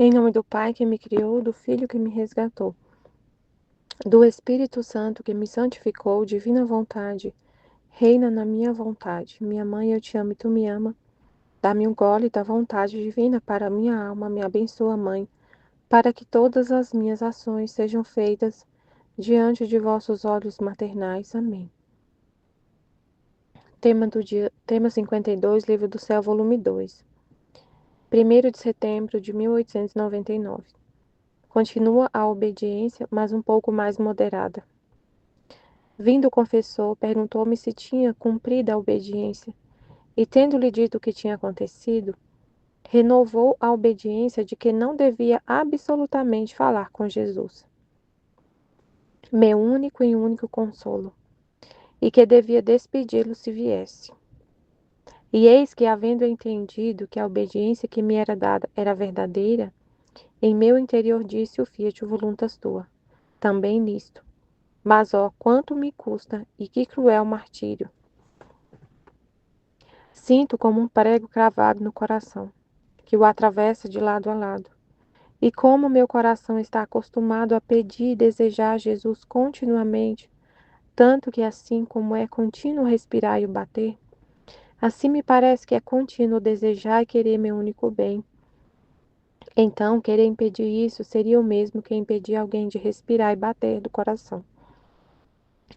Em nome do Pai que me criou, do Filho que me resgatou, do Espírito Santo que me santificou, divina vontade, reina na minha vontade. Minha mãe, eu te amo e tu me ama. Dá-me um gole da vontade divina para a minha alma, me abençoa, Mãe, para que todas as minhas ações sejam feitas diante de vossos olhos maternais. Amém. Tema do dia, tema 52, Livro do Céu, volume 2. 1º de setembro de 1899. Continua a obediência, mas um pouco mais moderada. Vindo o confessor, perguntou-me se tinha cumprido a obediência, e tendo-lhe dito o que tinha acontecido, renovou a obediência de que não devia absolutamente falar com Jesus, meu único e único consolo, e que devia despedi-lo se viesse. E eis que, havendo entendido que a obediência que me era dada era verdadeira, em meu interior disse o fiat voluntas tua, também nisto. Mas, ó, quanto me custa e que cruel martírio! Sinto como um prego cravado no coração, que o atravessa de lado a lado. E como meu coração está acostumado a pedir e desejar Jesus continuamente, tanto que assim como é contínuo respirar e o bater, assim me parece que é contínuo desejar e querer meu único bem. Então, querer impedir isso seria o mesmo que impedir alguém de respirar e bater do coração.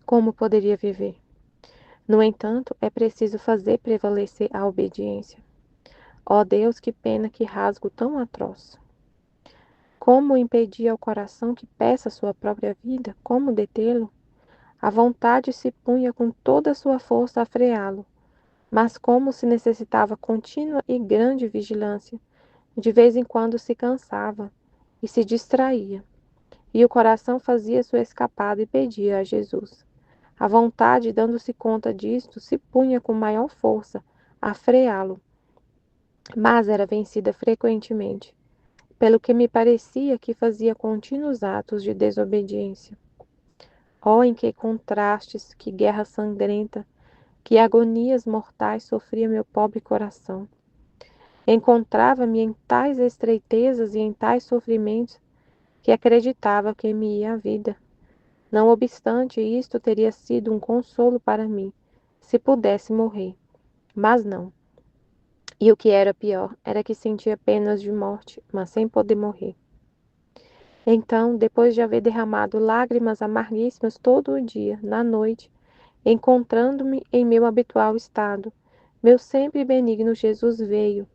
Como poderia viver? No entanto, é preciso fazer prevalecer a obediência. Ó Deus, que pena, que rasgo tão atroz! Como impedir ao coração que peça sua própria vida? Como detê-lo? A vontade se punha com toda a sua força a freá-lo, mas como se necessitava contínua e grande vigilância, de vez em quando se cansava e se distraía, e o coração fazia sua escapada e pedia a Jesus. A vontade, dando-se conta disto, se punha com maior força a freá-lo, mas era vencida frequentemente, pelo que me parecia que fazia contínuos atos de desobediência. Oh, em que contrastes, que guerra sangrenta, que agonias mortais sofria meu pobre coração. Encontrava-me em tais estreitezas e em tais sofrimentos que acreditava que me ia a vida. Não obstante, isto teria sido um consolo para mim, se pudesse morrer. Mas não. E o que era pior, era que sentia penas de morte, mas sem poder morrer. Então, depois de haver derramado lágrimas amarguíssimas todo o dia, na noite, encontrando-me em meu habitual estado, meu sempre benigno Jesus veio,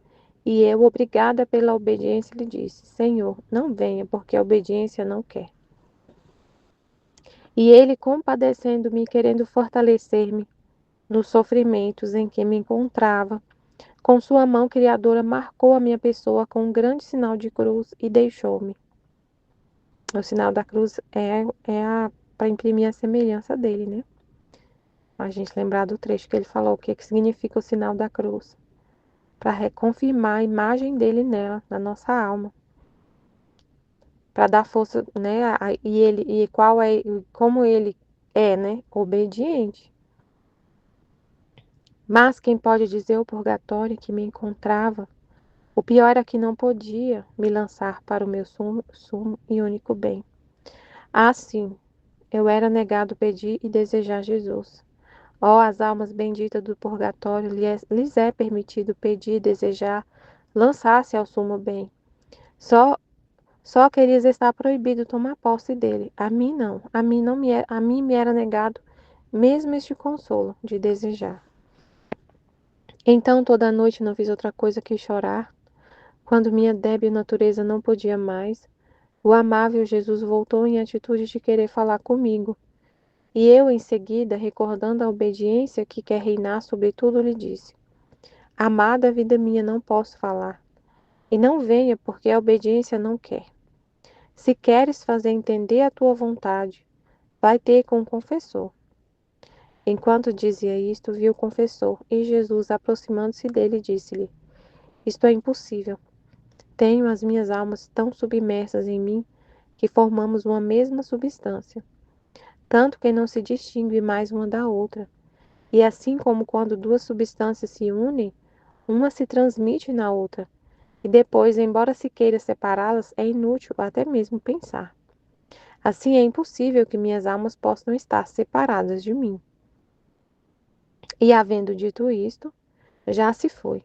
e eu, obrigada pela obediência, lhe disse: Senhor, não venha, porque a obediência não quer. E ele, compadecendo-me e querendo fortalecer-me nos sofrimentos em que me encontrava, com sua mão criadora marcou a minha pessoa com um grande sinal de cruz e deixou-me. O sinal da cruz é para imprimir a semelhança dele, né? A gente lembrar do trecho que ele falou, o que significa o sinal da cruz. Para reconfirmar a imagem dele nela, na nossa alma. Para dar força, né? Como ele é, né? Obediente. Mas quem pode dizer o purgatório que me encontrava? O pior é que não podia me lançar para o meu sumo e único bem. Ah, sim, eu era negado pedir e desejar Jesus. Ó, as almas benditas do purgatório, lhes é permitido pedir e desejar lançar-se ao sumo bem. Só Só que lhes está proibido tomar posse dele. A mim não. A mim me era negado mesmo este consolo de desejar. Então toda a noite não fiz outra coisa que chorar. Quando minha débil natureza não podia mais, o amável Jesus voltou em atitude de querer falar comigo. E eu, em seguida, recordando a obediência que quer reinar sobre tudo, lhe disse: Amada vida minha, não posso falar. E não venha, porque a obediência não quer. Se queres fazer entender a tua vontade, vai ter com o confessor. Enquanto dizia isto, viu o confessor, e Jesus, aproximando-se dele, disse-lhe: Isto é impossível. Tenho as minhas almas tão submersas em mim que formamos uma mesma substância, tanto que não se distingue mais uma da outra. E assim como quando duas substâncias se unem, uma se transmite na outra, E depois, embora se queira separá-las, é inútil até mesmo pensar. Assim é impossível que minhas almas possam estar separadas de mim. E havendo dito isto, já se foi.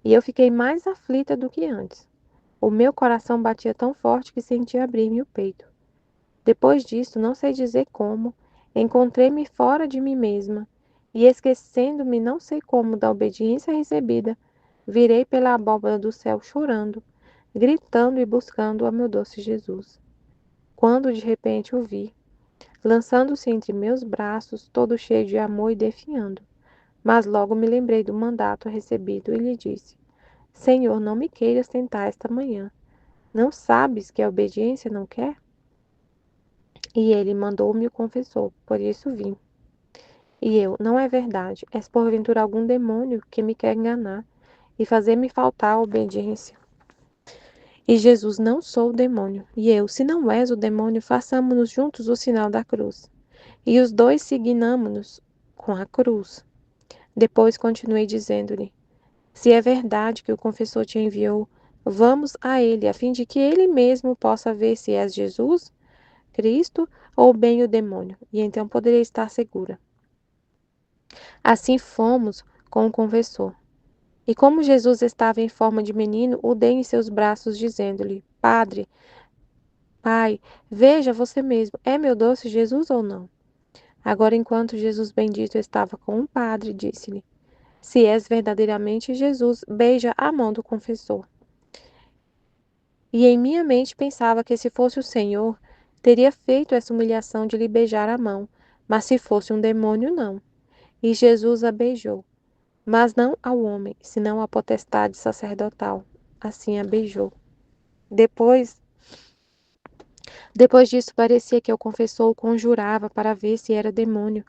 E eu fiquei mais aflita do que antes. O meu coração batia tão forte que sentia abrir-me o peito. Depois disso, não sei dizer como, encontrei-me fora de mim mesma e, esquecendo-me não sei como da obediência recebida, virei pela abóbada do céu chorando, gritando e buscando a meu doce Jesus. Quando de repente o vi, lançando-se entre meus braços, todo cheio de amor e definhando. Mas logo me lembrei do mandato recebido e lhe disse: Senhor, não me queiras tentar esta manhã. Não sabes que a obediência não quer? E ele mandou-me o confessor, por isso vim. E eu, não é verdade, és porventura algum demônio que me quer enganar e fazer-me faltar a obediência. E Jesus, não sou o demônio. E eu, se não és o demônio, façamos-nos juntos o sinal da cruz. E os dois signamo-nos com a cruz. Depois continuei dizendo-lhe: Se é verdade que o confessor te enviou, vamos a ele, a fim de que ele mesmo possa ver se és Jesus, Cristo ou bem o demônio, e então poderei estar segura. Assim fomos com o confessor. E como Jesus estava em forma de menino, o dei em seus braços, dizendo-lhe: Padre, Pai, veja você mesmo, é meu doce Jesus ou não? Agora, enquanto Jesus bendito estava com o padre, disse-lhe: Se és verdadeiramente Jesus, beija a mão do confessor. E em minha mente pensava que se fosse o Senhor, teria feito essa humilhação de lhe beijar a mão, mas se fosse um demônio, não. E Jesus a beijou, mas não ao homem, senão à potestade sacerdotal. Assim a beijou. Depois, depois disso, parecia que o confessor o conjurava para ver se era demônio,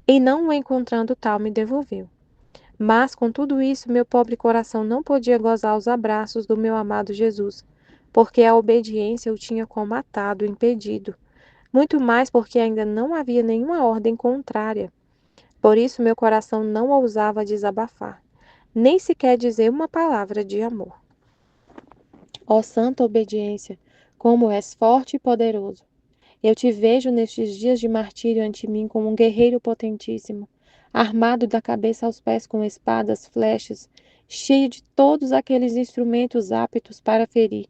e não o encontrando tal, me devolveu. Mas, com tudo isso, meu pobre coração não podia gozar os abraços do meu amado Jesus, porque a obediência o tinha como atado, impedido, muito mais porque ainda não havia nenhuma ordem contrária. Por isso, meu coração não ousava desabafar, nem sequer dizer uma palavra de amor. Ó santa obediência, como és forte e poderoso! Eu te vejo nestes dias de martírio ante mim como um guerreiro potentíssimo, armado da cabeça aos pés com espadas, flechas, cheio de todos aqueles instrumentos aptos para ferir.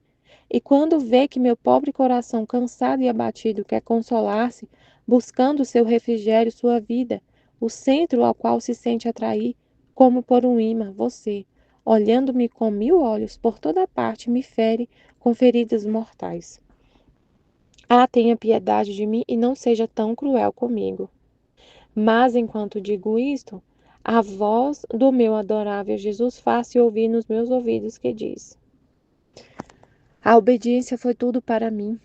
E quando vê que meu pobre coração cansado e abatido quer consolar-se, buscando seu refrigério, sua vida, o centro ao qual se sente atrair, como por um imã, você, olhando-me com 1000 olhos por toda parte, me fere com feridas mortais. Ah, tenha piedade de mim e não seja tão cruel comigo. Mas enquanto digo isto, a voz do meu adorável Jesus faz-se ouvir nos meus ouvidos que diz: A obediência foi tudo para mim.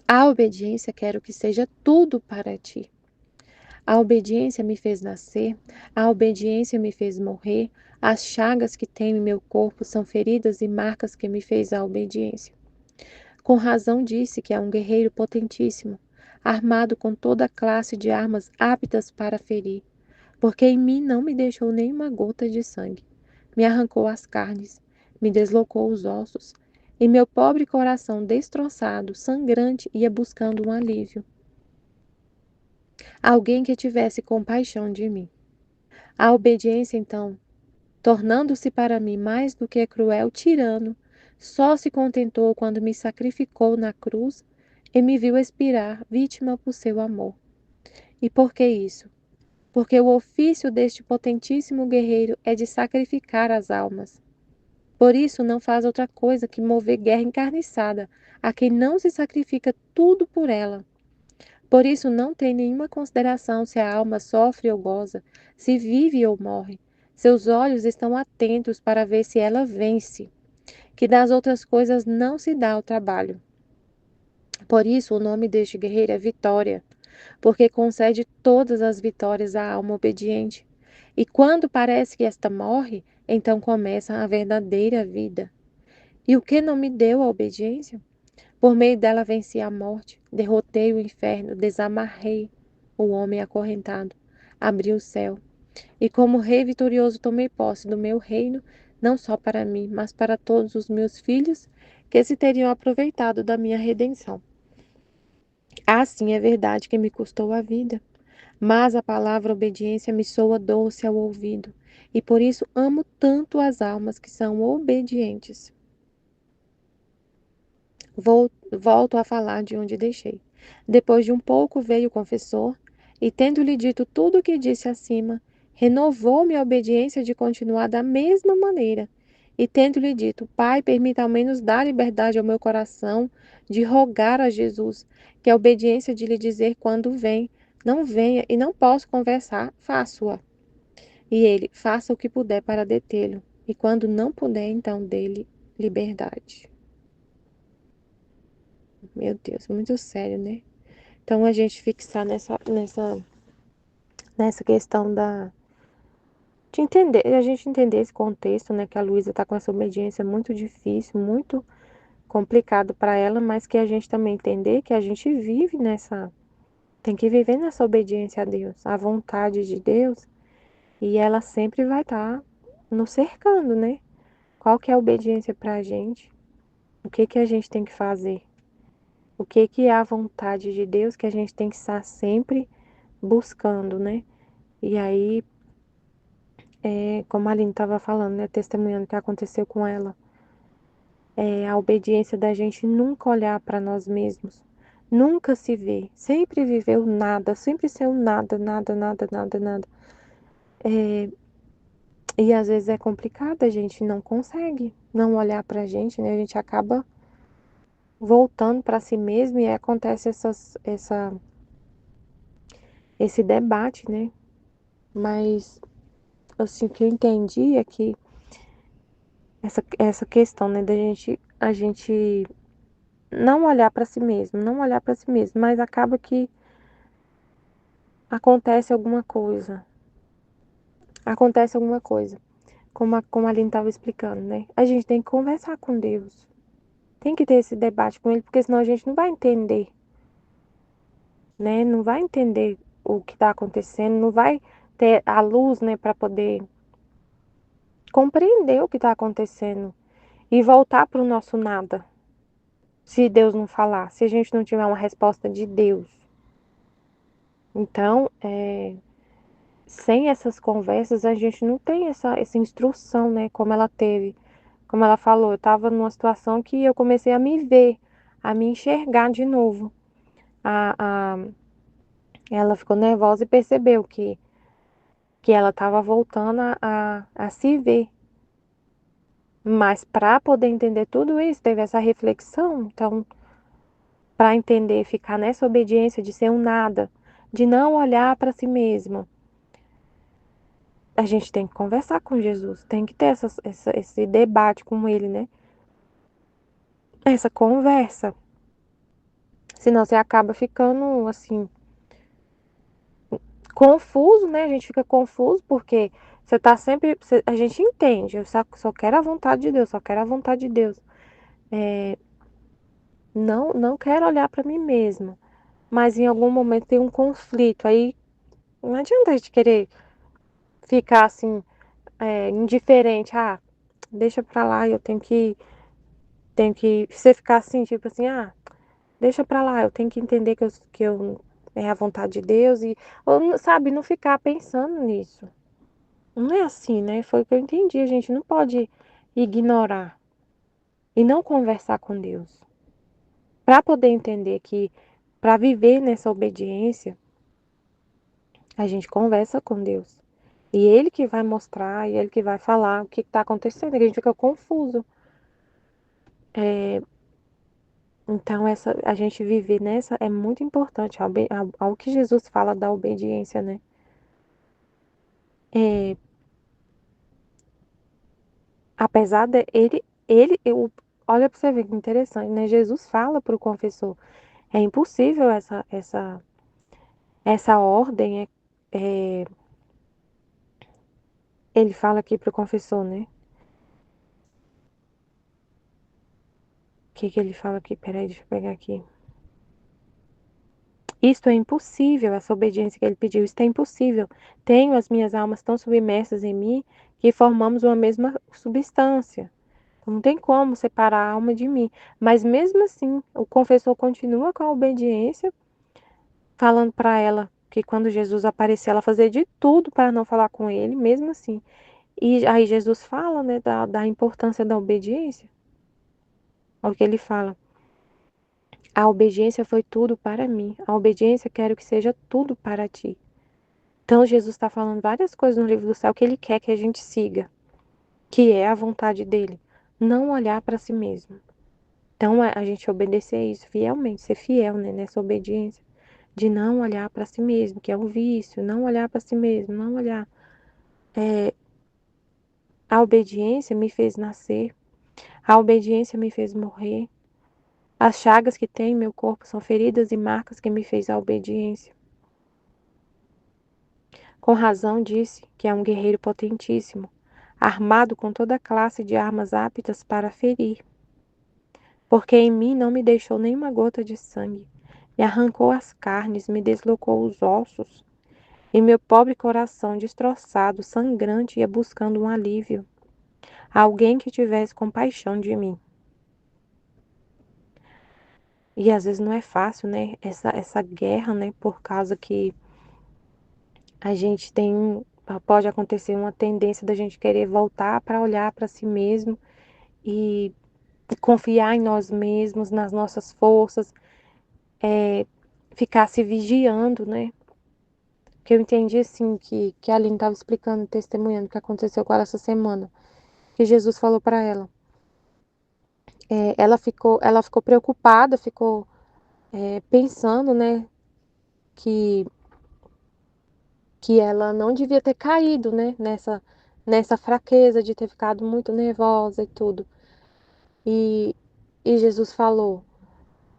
A obediência quero que seja tudo para ti. A obediência me fez nascer, a obediência me fez morrer, as chagas que tenho em meu corpo são feridas e marcas que me fez a obediência. Com razão disse que é um guerreiro potentíssimo, armado com toda classe de armas aptas para ferir, porque em mim não me deixou nenhuma gota de sangue. Me arrancou as carnes, me deslocou os ossos, e meu pobre coração destroçado, sangrante, ia buscando um alívio. Alguém que tivesse compaixão de mim. A obediência, então, tornando-se para mim mais do que cruel tirano, só se contentou quando me sacrificou na cruz e me viu expirar, vítima por seu amor. E por que isso? Porque o ofício deste potentíssimo guerreiro é de sacrificar as almas. Por isso não faz outra coisa que mover guerra encarniçada a quem não se sacrifica tudo por ela. Por isso não tem nenhuma consideração se a alma sofre ou goza, se vive ou morre. Seus olhos estão atentos para ver se ela vence, que das outras coisas não se dá o trabalho. Por isso o nome deste guerreiro é Vitória, porque concede todas as vitórias à alma obediente. E quando parece que esta morre, então começa a verdadeira vida. E o que não me deu a obediência? Por meio dela venci a morte, derrotei o inferno, desamarrei o homem acorrentado, abri o céu. E como rei vitorioso tomei posse do meu reino, não só para mim, mas para todos os meus filhos que se teriam aproveitado da minha redenção. Assim é verdade que me custou a vida, mas a palavra obediência me soa doce ao ouvido, e por isso amo tanto as almas que são obedientes. Volto a falar de onde deixei. Depois de um pouco veio o confessor, e tendo-lhe dito tudo o que disse acima, renovou-me a obediência de continuar da mesma maneira. E tendo-lhe dito, Pai, permita ao menos dar liberdade ao meu coração de rogar a Jesus, que a obediência de lhe dizer quando vem, não venha e não posso conversar, faço-a. E ele, faça o que puder para detê-lo, e quando não puder, então dê-lhe liberdade. Meu Deus, muito sério, né? Então a gente fixar nessa questão de entender, a gente entender esse contexto, né? Que a Luísa tá com essa obediência muito difícil, muito complicado para ela, mas que a gente também entender que a gente vive tem que viver nessa obediência a Deus, à vontade de Deus, e ela sempre vai estar nos cercando, né? Qual que é a obediência para a gente? O que que a gente tem que fazer? O que que é a vontade de Deus que a gente tem que estar sempre buscando, né? E aí, como a Aline estava falando, né, testemunhando o que aconteceu com ela, a obediência da gente nunca olhar para nós mesmos, nunca se ver, sempre viver o nada, sempre ser o nada, nada, nada, nada, nada. E às vezes é complicado, a gente não consegue não olhar para a gente, né? A gente acaba voltando para si mesmo e aí acontece esse debate, né? Mas assim, o que eu entendi é que essa questão, né, a gente não olhar para si mesmo, não olhar para si mesmo, mas acaba que acontece alguma coisa. Acontece alguma coisa, como a Aline estava explicando, né? A gente tem que conversar com Deus. Tem que ter esse debate com ele, porque senão a gente não vai entender, né? Não vai entender o que está acontecendo, não vai ter a luz, né, para poder compreender o que está acontecendo e voltar para o nosso nada. Se Deus não falar, se a gente não tiver uma resposta de Deus. Então, sem essas conversas, a gente não tem essa instrução, né? Como ela teve. Como ela falou, eu estava numa situação que eu comecei a me ver, a me enxergar de novo. A, a, ela ficou nervosa e percebeu que ela estava voltando a se ver. Mas para poder entender tudo isso, teve essa reflexão. Então, para entender, ficar nessa obediência de ser um nada, de não olhar para si mesmo, a gente tem que conversar com Jesus, tem que ter esse debate com ele, né? Essa conversa. Senão você acaba ficando assim, confuso, né? A gente fica confuso porque você tá sempre. A gente entende, eu só quero a vontade de Deus, só quero a vontade de Deus. Não quero olhar para mim mesma, mas em algum momento tem um conflito. Aí não adianta a gente querer ficar assim, indiferente. Ah, deixa pra lá, eu tenho que. Você ficar assim, tipo assim, ah, deixa pra lá, eu tenho que entender que eu é a vontade de Deus e, ou, sabe, não ficar pensando nisso. Não é assim, né? Foi o que eu entendi. A gente não pode ignorar e não conversar com Deus. Para poder entender que, para viver nessa obediência, a gente conversa com Deus. E Ele que vai mostrar, e Ele que vai falar o que está acontecendo. E a gente fica confuso. Então, a gente viver nessa é muito importante. Ao que Jesus fala da obediência, né? É, apesar de olha para você ver que interessante, né? Jesus fala para o confessor, é impossível essa ordem, ele fala aqui para o confessor, né? O que que ele fala aqui? Peraí, deixa eu pegar aqui. Isto é impossível, essa obediência que ele pediu, isto é impossível. Tenho as minhas almas tão submersas em mim que formamos uma mesma substância. Não tem como separar a alma de mim. Mas mesmo assim, o confessor continua com a obediência, falando para ela que quando Jesus aparecer, ela fazer de tudo para não falar com ele, mesmo assim. E aí Jesus fala, né, da importância da obediência. Olha o que ele fala. A obediência foi tudo para mim. A obediência quero que seja tudo para ti. Então Jesus está falando várias coisas no livro do céu que ele quer que a gente siga, que é a vontade dele. Não olhar para si mesmo. Então a gente obedecer isso fielmente, ser fiel, né, nessa obediência. De não olhar para si mesmo, que é um vício, não olhar para si mesmo, não olhar. A obediência me fez nascer, a obediência me fez morrer. As chagas que tem em meu corpo são feridas e marcas que me fez a obediência. Com razão disse que é um guerreiro potentíssimo, armado com toda classe de armas aptas para ferir. Porque em mim não me deixou nenhuma gota de sangue, me arrancou as carnes, me deslocou os ossos, e meu pobre coração destroçado, sangrante, ia buscando um alívio, alguém que tivesse compaixão de mim. E às vezes não é fácil, né? Essa guerra, né? Por causa que a gente tem, pode acontecer uma tendência da gente querer voltar para olhar para si mesmo e confiar em nós mesmos, nas nossas forças, ficar se vigiando, né? Porque eu entendi assim que a Aline estava explicando, testemunhando o que aconteceu com ela essa semana. Que Jesus falou para ela. Ela ficou preocupada, ficou pensando, né, que, que ela não devia ter caído, né, nessa fraqueza de ter ficado muito nervosa e tudo. E, e Jesus falou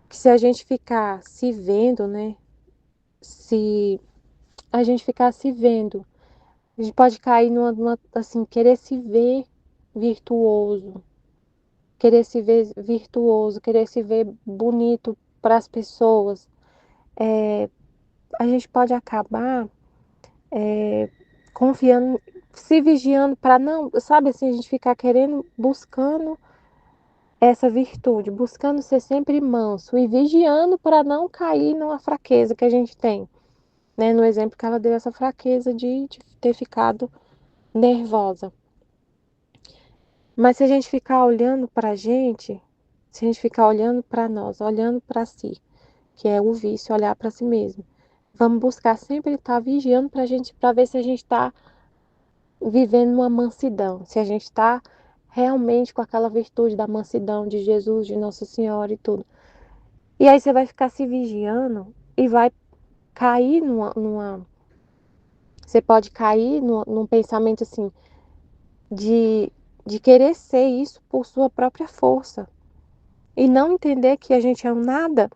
que se a gente ficar se vendo, né, se a gente ficar se vendo, a gente pode cair numa assim, querer se ver virtuoso, querer se ver virtuoso, querer se ver bonito para as pessoas. A gente pode acabar confiando, se vigiando para não, sabe assim, a gente ficar querendo, buscando essa virtude, buscando ser sempre manso e vigiando para não cair numa fraqueza que a gente tem, né? No exemplo que ela deu, essa fraqueza de ter ficado nervosa. Mas se a gente ficar olhando para a gente, se a gente ficar olhando para nós, olhando para si, que é o vício, olhar para si mesmo, vamos buscar sempre estar vigiando para a gente, para ver se a gente está vivendo uma mansidão, se a gente está realmente com aquela virtude da mansidão de Jesus, de Nossa Senhora e tudo. E aí você vai ficar se vigiando e vai cair você pode cair num pensamento assim de, de querer ser isso por sua própria força e não entender que a gente é um nada,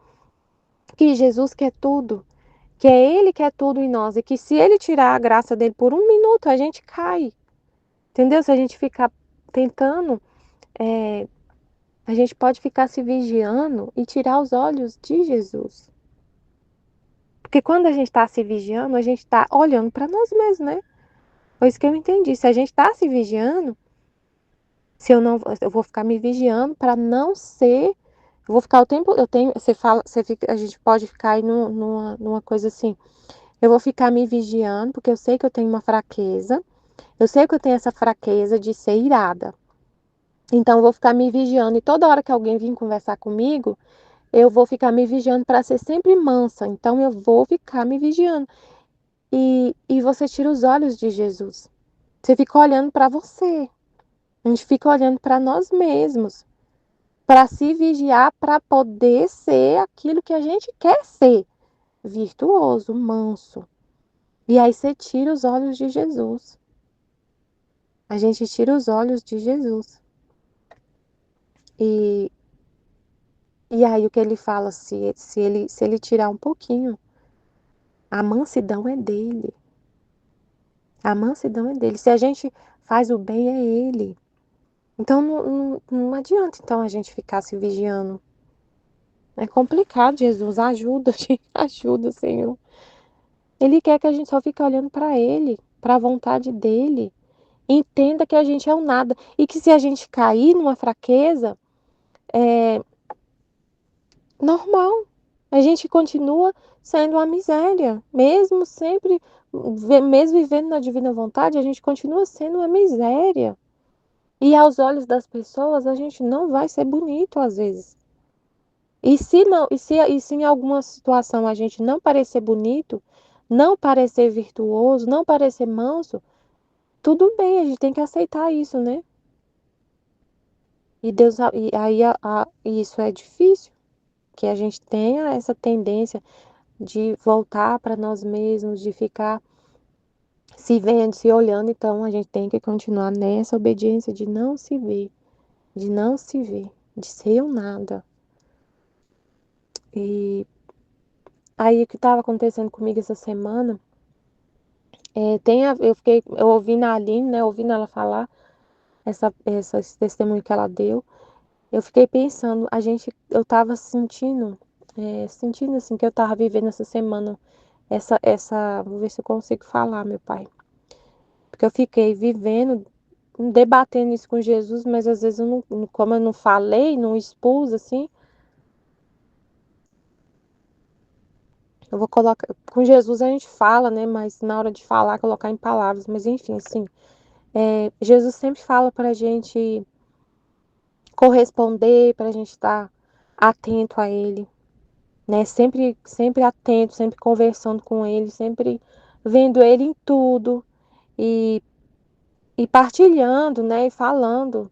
que Jesus quer tudo, que é Ele que é tudo em nós e que se Ele tirar a graça dele por um minuto, a gente cai. Entendeu? Se a gente ficar tentando, a gente pode ficar se vigiando e tirar os olhos de Jesus. Porque quando a gente está se vigiando, a gente está olhando para nós mesmos, né? Foi isso que eu entendi. Se a gente está se vigiando, se eu não, eu vou ficar me vigiando para não ser, eu vou ficar o tempo, eu tenho, você fala, você fica, a gente pode ficar aí numa coisa assim. Eu vou ficar me vigiando porque eu sei que eu tenho uma fraqueza. Eu sei que eu tenho essa fraqueza de ser irada. Então eu vou ficar me vigiando e toda hora que alguém vir conversar comigo, eu vou ficar me vigiando para ser sempre mansa. Então eu vou ficar me vigiando. E você tira os olhos de Jesus. Você fica olhando para você. A gente fica olhando para nós mesmos, para se vigiar, para poder ser aquilo que a gente quer ser, virtuoso, manso. E aí você tira os olhos de Jesus. A gente tira os olhos de Jesus. E, e aí o que ele fala, se ele tirar um pouquinho, a mansidão é dele. A mansidão é dele. Se a gente faz o bem, é ele. Então não adianta então a gente ficar se vigiando. É complicado, Jesus. Ajuda, gente. Ajuda, Senhor. Ele quer que a gente só fique olhando para Ele, para a vontade dEle. Entenda que a gente é um nada. E que se a gente cair numa fraqueza, é normal. A gente continua sendo uma miséria. Mesmo sempre, mesmo vivendo na divina vontade, a gente continua sendo uma miséria. E aos olhos das pessoas, a gente não vai ser bonito às vezes. E se não, e se em alguma situação a gente não parecer bonito, não parecer virtuoso, não parecer manso, tudo bem, a gente tem que aceitar isso, né? E Deus, e aí e isso é difícil, que a gente tenha essa tendência de voltar para nós mesmos, de ficar se vendo, se olhando, então a gente tem que continuar nessa obediência de não se ver, de não se ver, de ser um nada. E aí o que estava acontecendo comigo essa semana, eu ouvindo a Aline, né, ouvindo ela falar esse testemunho que ela deu, eu fiquei pensando, eu estava sentindo assim que eu estava vivendo essa semana, vou ver se eu consigo falar, meu pai, porque eu fiquei vivendo, debatendo isso com Jesus, mas às vezes como eu não falei, não expus assim, eu vou colocar, com Jesus a gente fala, né, mas na hora de falar, colocar em palavras, mas enfim, assim, Jesus sempre fala pra gente corresponder, pra gente estar atento a Ele, né? Sempre atento, sempre conversando com Ele, sempre vendo Ele em tudo e, e partilhando, né? E falando,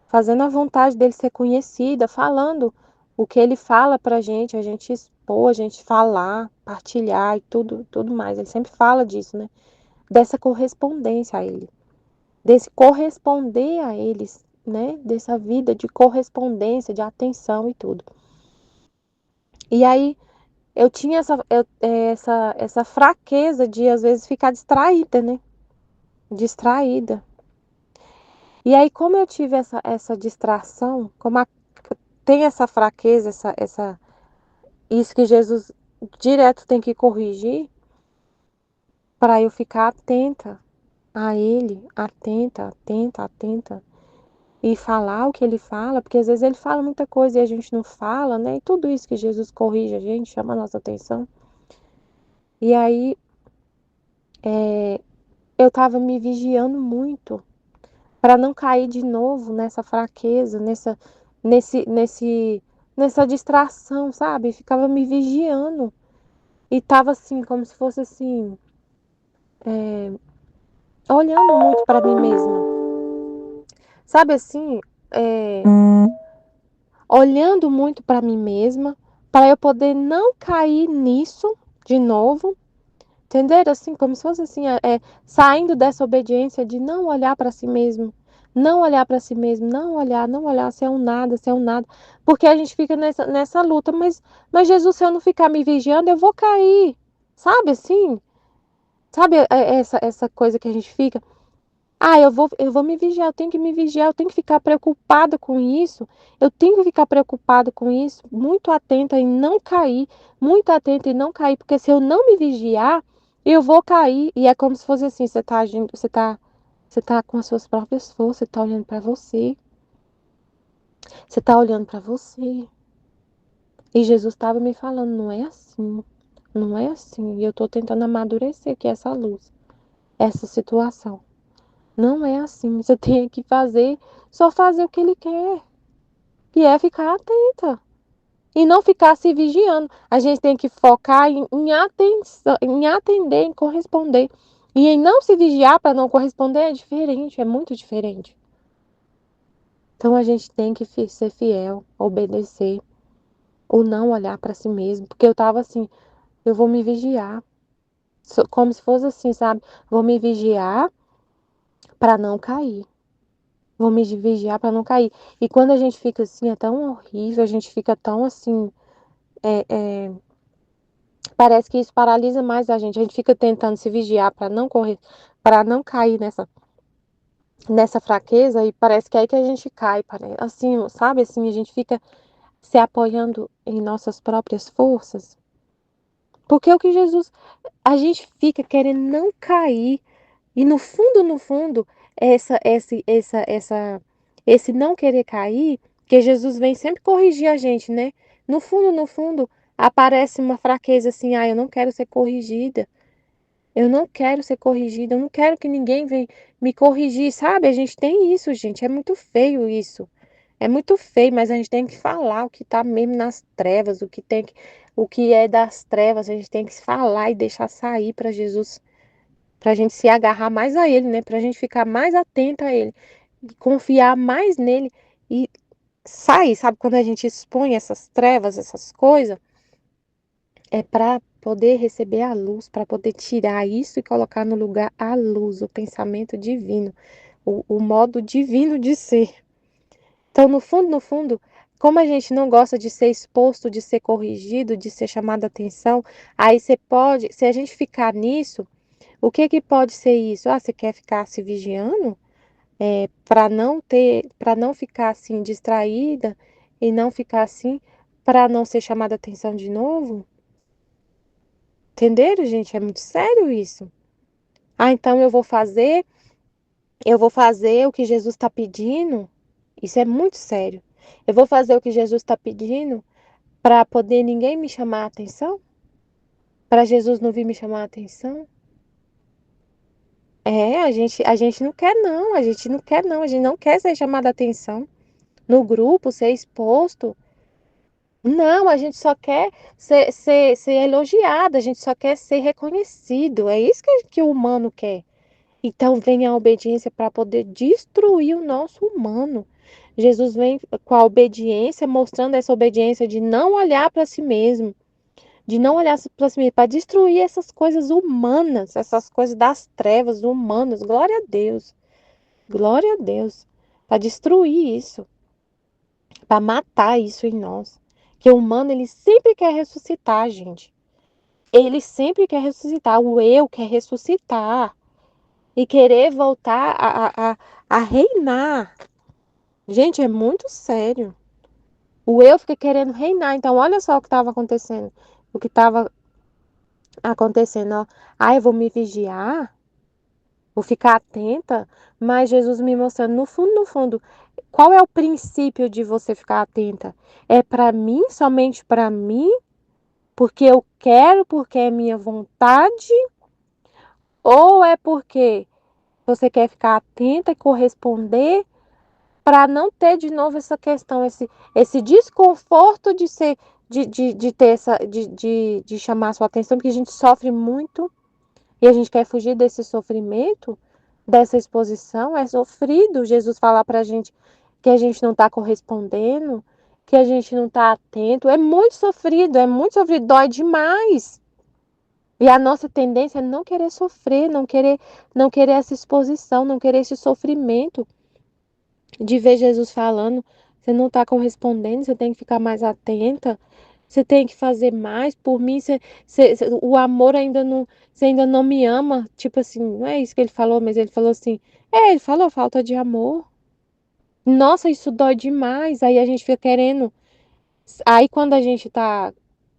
fazendo a vontade dele ser conhecida, falando o que Ele fala pra gente, a gente expor, a gente falar, partilhar e tudo mais. Ele sempre fala disso, né? Dessa correspondência a Ele. Desse corresponder a eles, né? Dessa vida de correspondência, de atenção e tudo. E aí eu tinha essa fraqueza de às vezes ficar distraída, né? Distraída. E aí, como eu tive essa distração, tem essa fraqueza, isso que Jesus direto tem que corrigir para eu ficar atenta a Ele, atenta. E falar o que ele fala, porque às vezes ele fala muita coisa e a gente não fala, né? E tudo isso que Jesus corrige a gente, chama a nossa atenção. E aí eu tava me vigiando muito para não cair de novo nessa fraqueza, nesse, nesse, nessa distração, sabe? Ficava me vigiando e tava assim, como se fosse assim, olhando muito para mim mesma. Sabe assim, é, olhando muito para mim mesma, para eu poder não cair nisso de novo. Entenderam? Assim, como se fosse assim, saindo dessa obediência de não olhar para si mesmo, não olhar para si mesmo, não olhar, se é um nada, se é um nada. Porque a gente fica nessa luta, mas Jesus, se eu não ficar me vigiando, eu vou cair. Sabe assim? Sabe essa coisa que a gente fica? Ah, eu vou me vigiar, eu tenho que me vigiar, eu tenho que ficar preocupada com isso, eu tenho que ficar preocupada com isso, muito atenta em não cair, muito atenta em não cair, porque se eu não me vigiar, eu vou cair. E é como se fosse assim, você tá agindo, você tá com as suas próprias forças, você tá olhando para você tá olhando para você. E Jesus estava me falando, não é assim, não é assim. E eu tô tentando amadurecer aqui essa luz, essa situação. Não é assim. Você tem que só fazer o que ele quer, que é ficar atenta e não ficar se vigiando. A gente tem que focar em atenção, em atender, em corresponder. E em não se vigiar para não corresponder é diferente, é muito diferente. Então a gente tem que ser fiel, obedecer, ou não olhar para si mesmo, porque eu tava assim, eu vou me vigiar, como se fosse assim, sabe? Vou me vigiar para não cair. Vou me vigiar para não cair. E quando a gente fica assim, é tão horrível, a gente fica tão assim. é, é, Parece que isso paralisa mais a gente. A gente fica tentando se vigiar para não correr, para não cair nessa fraqueza, e parece que é aí que a gente cai. Assim, sabe? Assim, a gente fica. se apoiando em nossas próprias forças? Porque o que Jesus, a gente fica querendo não cair e no fundo, esse não querer cair, que Jesus vem sempre corrigir a gente, né? No fundo, aparece uma fraqueza assim, eu não quero ser corrigida. Eu não quero ser corrigida, eu não quero que ninguém venha me corrigir, sabe? A gente tem isso, gente, é muito feio isso. É muito feio, mas a gente tem que falar o que tá mesmo nas trevas, o que é das trevas, a gente tem que falar e deixar sair para Jesus, pra gente se agarrar mais a ele, né? Pra gente ficar mais atenta a ele, confiar mais nele e sair, sabe? Quando a gente expõe essas trevas, essas coisas, é para poder receber a luz, para poder tirar isso e colocar no lugar a luz, o pensamento divino, o modo divino de ser. Então, no fundo, como a gente não gosta de ser exposto, de ser corrigido, de ser chamado a atenção, aí você pode, se a gente ficar nisso, o que que pode ser isso? Você quer ficar se vigiando? Para não ficar assim distraída e não ficar assim, para não ser chamada a atenção de novo? Entenderam, gente? É muito sério isso. Então eu vou fazer o que Jesus está pedindo. Isso é muito sério. Eu vou fazer o que Jesus está pedindo para poder ninguém me chamar a atenção? Para Jesus não vir me chamar a atenção? A gente não quer não, a gente não quer não, a gente não quer ser chamada a atenção no grupo, ser exposto. Não, a gente só quer ser elogiado, a gente só quer ser reconhecido. É isso que o humano quer. Então vem a obediência para poder destruir o nosso humano. Jesus vem com a obediência, mostrando essa obediência de não olhar para si mesmo, de não olhar para si mesmo, para destruir essas coisas humanas, essas coisas das trevas humanas. Glória a Deus, para destruir isso, para matar isso em nós. Que o humano ele sempre quer ressuscitar, gente. Ele sempre quer ressuscitar. O eu quer ressuscitar e querer voltar a reinar. Gente, é muito sério. O eu fica querendo reinar. Então, olha só o que estava acontecendo. O que estava acontecendo, ó. Eu vou me vigiar, vou ficar atenta, mas Jesus me mostrando, no fundo, qual é o princípio de você ficar atenta? É para mim, somente para mim, porque eu quero, porque é minha vontade, ou é porque você quer ficar atenta e corresponder para não ter de novo essa questão, esse desconforto de ser, de ter de chamar a sua atenção, porque a gente sofre muito e a gente quer fugir desse sofrimento, dessa exposição, é sofrido Jesus falar para a gente que a gente não está correspondendo, que a gente não está atento, é muito sofrido, dói demais. E a nossa tendência é não querer sofrer, não querer essa exposição, não querer esse sofrimento de ver Jesus falando, você não está correspondendo, você tem que ficar mais atenta, você tem que fazer mais por mim, o amor ainda não, você ainda não me ama, tipo assim, não é isso que ele falou, mas ele falou assim, ele falou falta de amor. Nossa, isso dói demais, aí a gente fica querendo, aí quando a gente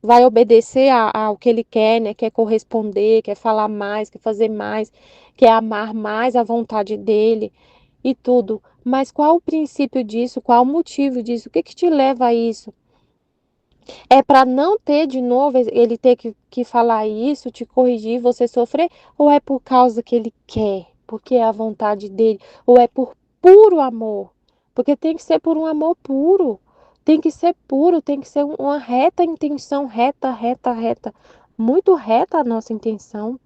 vai obedecer ao que ele quer, né, quer corresponder, quer falar mais, quer fazer mais, quer amar mais a vontade dele, e tudo. Mas qual o princípio disso? Qual o motivo disso? O que que te leva a isso? É para não ter de novo ele ter que falar isso, te corrigir, você sofrer? Ou é por causa que ele quer? Porque é a vontade dele? Ou é por puro amor? Porque tem que ser por um amor puro. Tem que ser puro, tem que ser uma reta intenção, reta. Muito reta a nossa intenção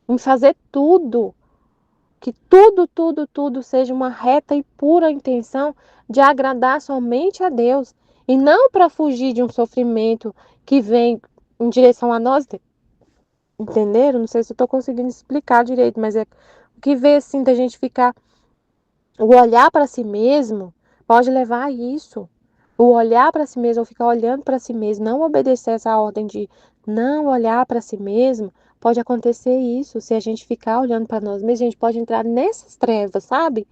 em fazer tudo que tudo seja uma reta e pura intenção de agradar somente a Deus e não para fugir de um sofrimento que vem em direção a nós, entenderam? Não sei se eu estou conseguindo explicar direito, mas é o que vê assim da gente ficar, o olhar para si mesmo pode levar a isso. O olhar para si mesmo, ou ficar olhando para si mesmo, não obedecer essa ordem de não olhar para si mesmo, pode acontecer isso. Se a gente ficar olhando para nós mesmos, a gente pode entrar nessas trevas, sabe?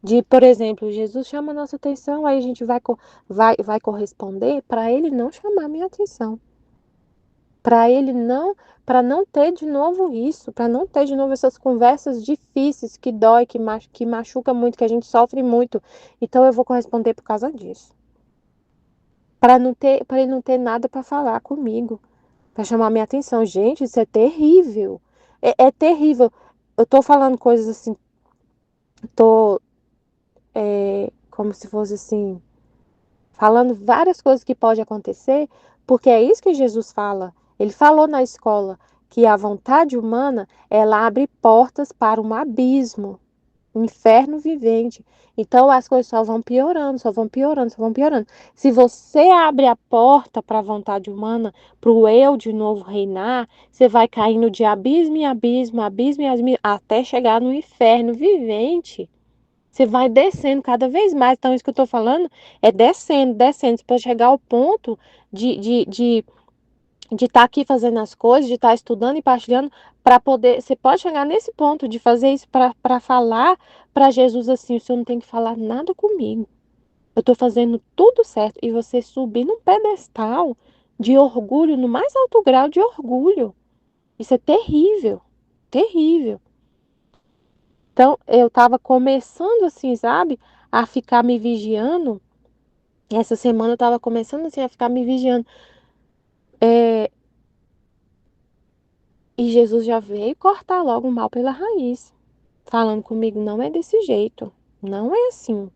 De, por exemplo, Jesus chama a nossa atenção, aí a gente vai corresponder para ele não chamar a minha atenção. Para ele não, para não ter de novo isso, para não ter de novo essas conversas difíceis que dói, que machuca muito, que a gente sofre muito. Então eu vou corresponder por causa disso. Para ele não ter nada para falar comigo, para chamar minha atenção. Gente, isso é terrível. É terrível. Eu tô falando coisas assim, tô como se fosse assim, falando várias coisas que pode acontecer, porque é isso que Jesus fala. Ele falou na escola que a vontade humana, ela abre portas para um abismo, um inferno vivente. Então as coisas só vão piorando, só vão piorando, só vão piorando. Se você abre a porta para a vontade humana, para o eu de novo reinar, você vai caindo de abismo em abismo, abismo em abismo, até chegar no inferno vivente. Você vai descendo cada vez mais. Então, isso que eu estou falando é descendo, descendo, para chegar ao ponto de estar aqui fazendo as coisas, de estar estudando e partilhando, para poder. Você pode chegar nesse ponto de fazer isso para falar para Jesus assim: o senhor não tem que falar nada comigo. Eu estou fazendo tudo certo. E você subir num pedestal de orgulho, no mais alto grau de orgulho. Isso é terrível. Terrível. Então, eu estava começando assim, sabe, a ficar me vigiando. Essa semana eu estava começando assim a ficar me vigiando. É, e Jesus já veio cortar logo o mal pela raiz, falando comigo, não é desse jeito. Não é assim.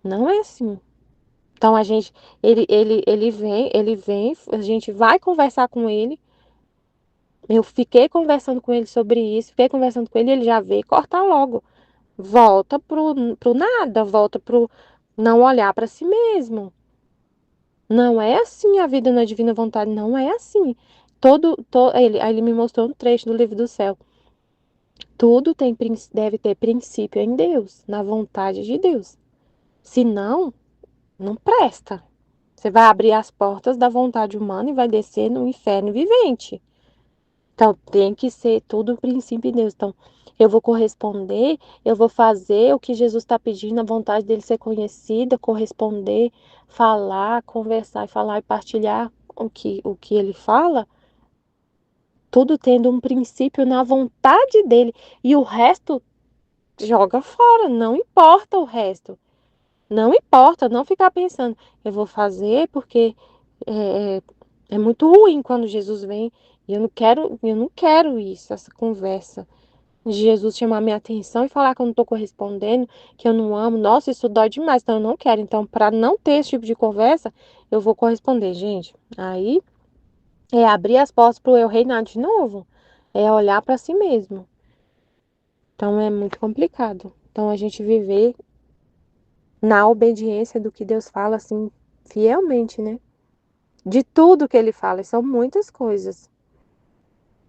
Não é assim. Então a gente, ele vem, a gente vai conversar com ele. Eu fiquei conversando com ele sobre isso, fiquei conversando com ele, ele já veio cortar logo. Volta pro nada, volta pro não olhar para si mesmo. Não é assim a vida na divina vontade, não é assim. Aí ele me mostrou um trecho do livro do céu. Tudo deve ter princípio em Deus, na vontade de Deus. Se não, não presta. Você vai abrir as portas da vontade humana e vai descer no inferno vivente. Então, tem que ser tudo princípio em Deus. Então, eu vou corresponder, eu vou fazer o que Jesus está pedindo, a vontade dele ser conhecida, corresponder, falar, conversar e falar e partilhar o que ele fala, tudo tendo um princípio na vontade dele. E o resto joga fora, não importa o resto. Não importa, não ficar pensando, eu vou fazer porque é, é é muito ruim quando Jesus vem e eu não quero isso, essa conversa de Jesus chamar minha atenção e falar que eu não estou correspondendo, que eu não amo. Nossa, isso dói demais, então eu não quero. Então, para não ter esse tipo de conversa, eu vou corresponder, gente. Aí é abrir as portas para o eu reinar de novo, é olhar para si mesmo. Então é muito complicado. Então a gente viver na obediência do que Deus fala, assim, fielmente, né? De tudo que ele fala, e são muitas coisas.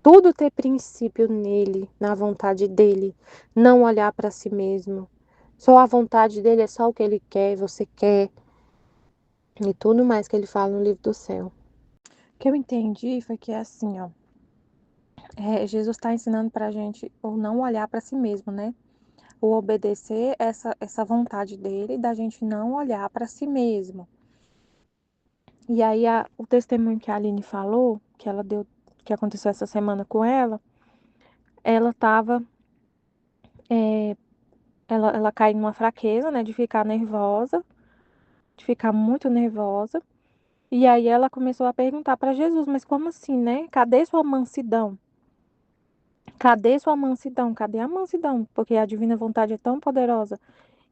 Tudo ter princípio nele, na vontade dele, não olhar para si mesmo. Só a vontade dele é só o que ele quer, você quer, e tudo mais que ele fala no livro do céu. O que eu entendi foi que é assim, ó. Jesus está ensinando para a gente o não olhar para si mesmo, né? O obedecer essa vontade dele, da gente não olhar para si mesmo. E aí o testemunho que a Aline falou, que ela deu, que aconteceu essa semana com ela estava, ela caiu numa fraqueza, né, de ficar nervosa, de ficar muito nervosa. E aí ela começou a perguntar para Jesus, mas como assim, né? Cadê sua mansidão? Cadê sua mansidão? Cadê a mansidão? Porque a divina vontade é tão poderosa.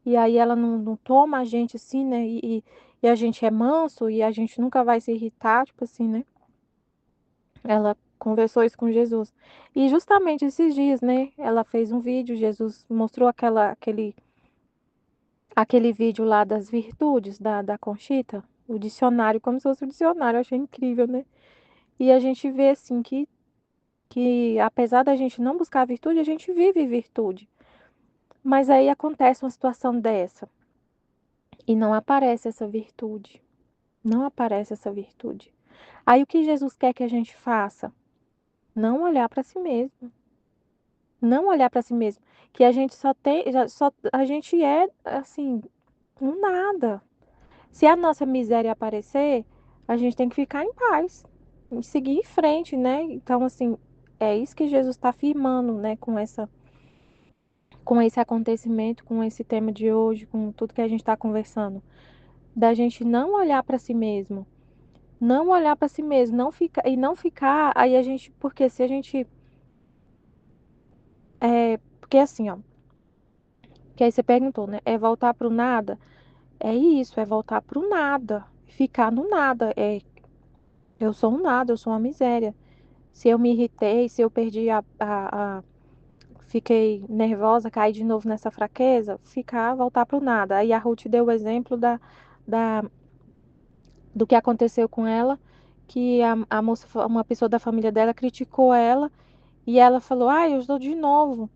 E aí ela não toma a gente assim, né? E a gente é manso e a gente nunca vai se irritar, tipo assim, né? Ela conversou isso com Jesus. E justamente esses dias, né? Ela fez um vídeo, Jesus mostrou aquele vídeo lá das virtudes da Conchita, o dicionário, como se fosse o dicionário. Eu achei incrível, né? E a gente vê assim que apesar da gente não buscar a virtude, a gente vive virtude. Mas aí acontece uma situação dessa e não aparece essa virtude. Não aparece essa virtude. Aí o que Jesus quer que a gente faça? Não olhar para si mesmo. Não olhar para si mesmo. que a gente só tem, só, a gente é assim, um nada. Se a nossa miséria aparecer, a gente tem que ficar em paz e seguir em frente, né? Então, assim, é isso que Jesus está afirmando, né, com esse acontecimento, com esse tema de hoje, com tudo que a gente está conversando, da gente não olhar para si mesmo, não olhar para si mesmo, não ficar, aí a gente, porque se a gente porque assim, ó, que aí você perguntou, né? É voltar pro nada? É isso, é voltar pro nada, ficar no nada. Eu sou um nada, eu sou uma miséria. Se eu me irritei, se eu perdi fiquei nervosa, caí de novo nessa fraqueza, voltar pro nada. Aí a Ruth deu o exemplo da, do que aconteceu com ela, que a moça, uma pessoa da família dela criticou ela e ela falou: eu estou de novo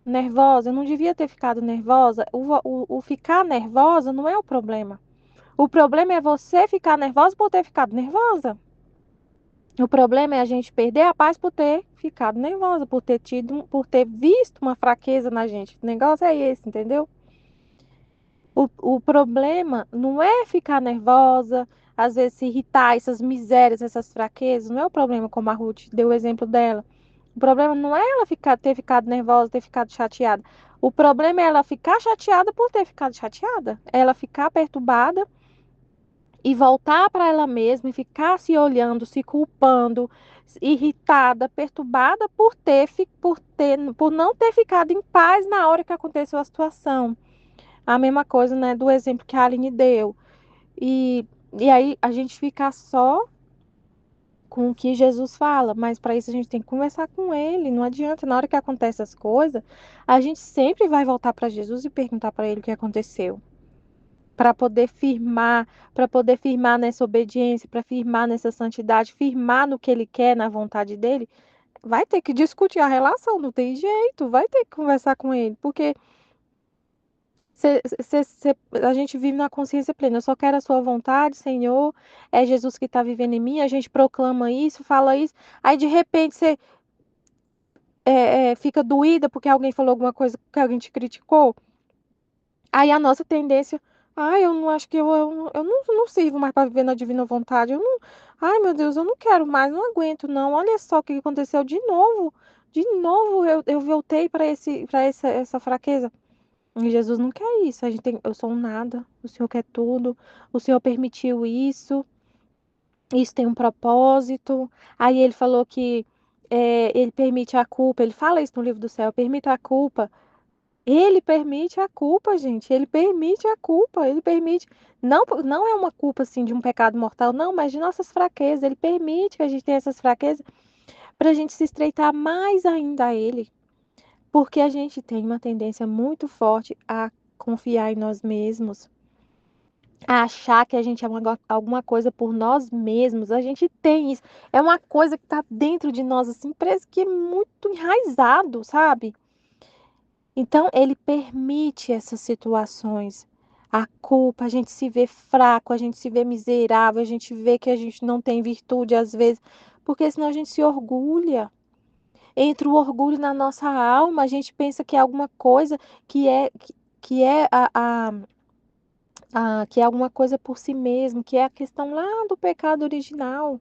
nervosa, eu não devia ter ficado nervosa. O ficar nervosa não é o problema. O problema é você ficar nervosa por ter ficado nervosa. O problema é a gente perder a paz por ter ficado nervosa, por ter visto uma fraqueza na gente. O negócio é esse, entendeu? O problema não é ficar nervosa, às vezes se irritar, essas misérias, essas fraquezas, não é o problema, como a Ruth deu o exemplo dela. O problema não é ela ter ficado nervosa, ter ficado chateada. O problema é ela ficar chateada por ter ficado chateada. É ela ficar perturbada e voltar para ela mesma e ficar se olhando, se culpando, irritada, perturbada por não ter ficado em paz na hora que aconteceu a situação. A mesma coisa, né, do exemplo que a Aline deu. E, e aí a gente fica só com o que Jesus fala, mas para isso a gente tem que conversar com ele. Não adianta, na hora que acontecem as coisas, a gente sempre vai voltar para Jesus e perguntar para ele o que aconteceu. Para poder firmar nessa obediência, para firmar nessa santidade, firmar no que ele quer, na vontade dele, vai ter que discutir a relação, não tem jeito, vai ter que conversar com ele, porque a gente vive na consciência plena. Eu só quero a sua vontade, Senhor. É Jesus que está vivendo em mim. A gente proclama isso, fala isso. Aí, de repente, você fica doída porque alguém falou alguma coisa que alguém te criticou. Aí a nossa tendência, eu não acho que eu não sirvo mais para viver na divina vontade. Eu não, ai meu Deus, eu não quero mais, não aguento não. Olha só o que aconteceu de novo. De novo eu voltei para essa fraqueza. E Jesus não quer isso. Eu sou um nada. O Senhor quer tudo. O Senhor permitiu isso. Isso tem um propósito. Aí ele falou que ele permite a culpa. Ele fala isso no livro do céu. Permita a culpa. Ele permite a culpa, gente. Ele permite a culpa. Ele permite. Não, não é uma culpa assim de um pecado mortal, não, mas de nossas fraquezas. Ele permite que a gente tenha essas fraquezas para a gente se estreitar mais ainda a Ele. Porque a gente tem uma tendência muito forte a confiar em nós mesmos, a achar que a gente é alguma coisa por nós mesmos. A gente tem isso. É uma coisa que está dentro de nós, assim, parece que é muito enraizado, sabe? Então, ele permite essas situações. A culpa, a gente se vê fraco, a gente se vê miserável, a gente vê que a gente não tem virtude às vezes, porque senão a gente se orgulha. Entra o orgulho na nossa alma, a gente pensa que é alguma coisa que é que é alguma coisa por si mesmo, que é a questão lá do pecado original.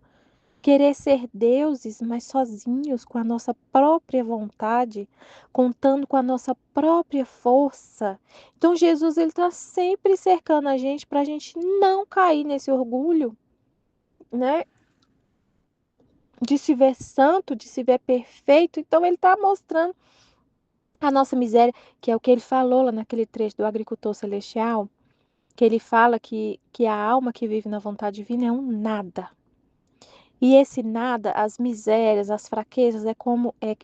Querer ser deuses, mas sozinhos, com a nossa própria vontade, contando com a nossa própria força. Então, Jesus ele está sempre cercando a gente para a gente não cair nesse orgulho, né? De se ver santo, de se ver perfeito. Então, ele está mostrando a nossa miséria, que é o que ele falou lá naquele trecho do agricultor celestial, que ele fala que a alma que vive na vontade divina é um nada. E esse nada, as misérias, as fraquezas,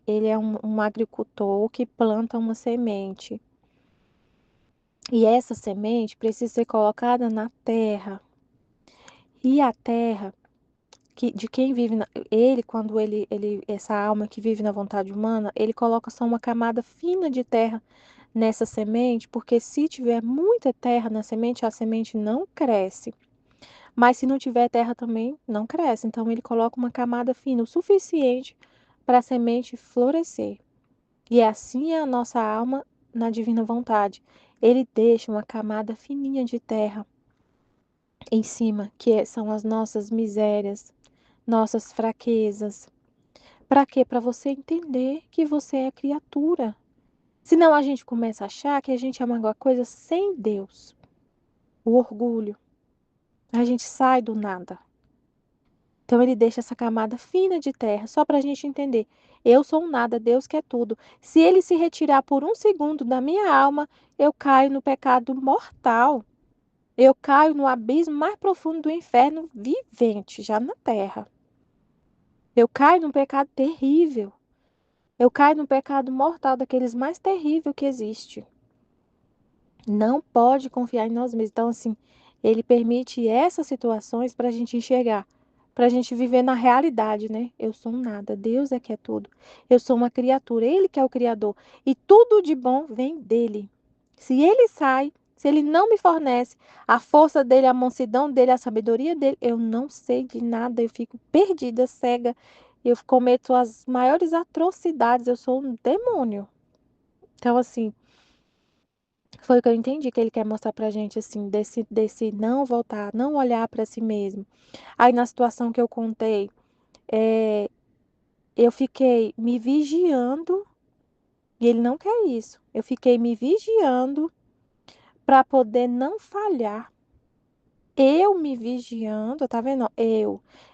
ele é um agricultor que planta uma semente. E essa semente precisa ser colocada na terra. E a terra, de quem vive, quando essa alma que vive na vontade humana, ele coloca só uma camada fina de terra nessa semente, porque se tiver muita terra na semente, a semente não cresce. Mas se não tiver terra também, não cresce. Então ele coloca uma camada fina o suficiente para a semente florescer. E assim é a nossa alma na divina vontade. Ele deixa uma camada fininha de terra em cima, são as nossas misérias, nossas fraquezas. Para quê? Para você entender que você é criatura. Senão a gente começa a achar que a gente é uma coisa sem Deus. O orgulho. A gente sai do nada. Então ele deixa essa camada fina de terra só para a gente entender. Eu sou um nada, Deus quer tudo. Se ele se retirar por um segundo da minha alma, eu caio no pecado mortal. Eu caio no abismo mais profundo do inferno vivente, já na terra. Eu caio num pecado terrível. Eu caio num pecado mortal, daqueles mais terríveis que existe. Não pode confiar em nós mesmos. Então, assim, ele permite essas situações para a gente enxergar, para a gente viver na realidade, né? Eu sou um nada, Deus é que é tudo. Eu sou uma criatura, Ele que é o Criador. E tudo de bom vem dele. Se ele sai, se ele não me fornece a força dele, a mansidão dele, a sabedoria dele, eu não sei de nada, eu fico perdida, cega. Eu cometo as maiores atrocidades, eu sou um demônio. Então, assim, foi o que eu entendi que ele quer mostrar pra gente, assim, desse não voltar, não olhar para si mesmo. Aí, na situação que eu contei, é, eu fiquei me vigiando, e ele não quer isso. Eu fiquei me vigiando para poder não falhar. Eu me vigiando, tá vendo?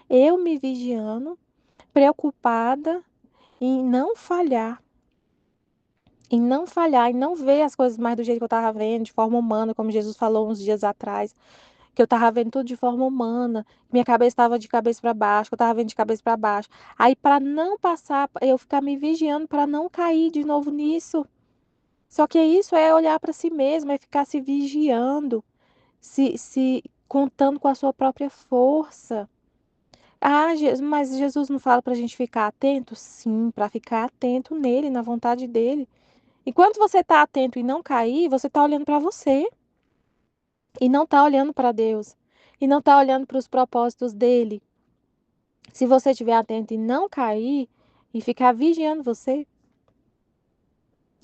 Eu me vigiando, preocupada em não falhar. Em não falhar, em não ver as coisas mais do jeito que eu estava vendo, de forma humana, como Jesus falou uns dias atrás. Que eu tava vendo tudo de forma humana, minha cabeça estava de cabeça para baixo, que eu tava vendo de cabeça para baixo. Aí para não passar, eu ficar me vigiando para não cair de novo nisso. Só que isso é olhar para si mesmo, é ficar se vigiando, se contando com a sua própria força. Ah, mas Jesus não fala para a gente ficar atento? Sim, para ficar atento nele, na vontade dele. Enquanto você está atento e não cair, você está olhando para você. E não está olhando para Deus. E não está olhando para os propósitos dele. Se você estiver atento e não cair e ficar vigiando você,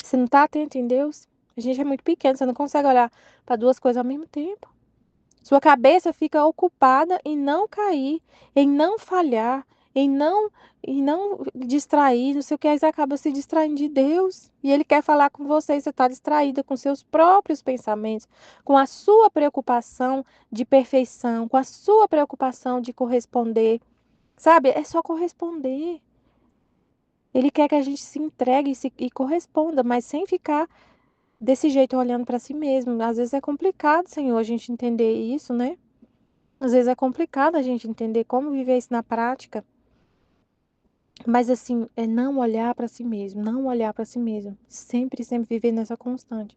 você não está atento em Deus. A gente é muito pequeno, você não consegue olhar para duas coisas ao mesmo tempo. Sua cabeça fica ocupada em não cair, em não falhar, em não distrair, não sei o que, aí você acaba se distraindo de Deus. E Ele quer falar com você, e você está distraída com seus próprios pensamentos, com a sua preocupação de perfeição, com a sua preocupação de corresponder. Sabe? É só corresponder. Ele quer que a gente se entregue e corresponda, mas sem ficar desse jeito olhando para si mesmo. Às vezes é complicado, Senhor, a gente entender isso, né? Às vezes é complicado a gente entender como viver isso na prática, mas assim, é não olhar para si mesmo, não olhar para si mesmo, sempre, sempre viver nessa constante.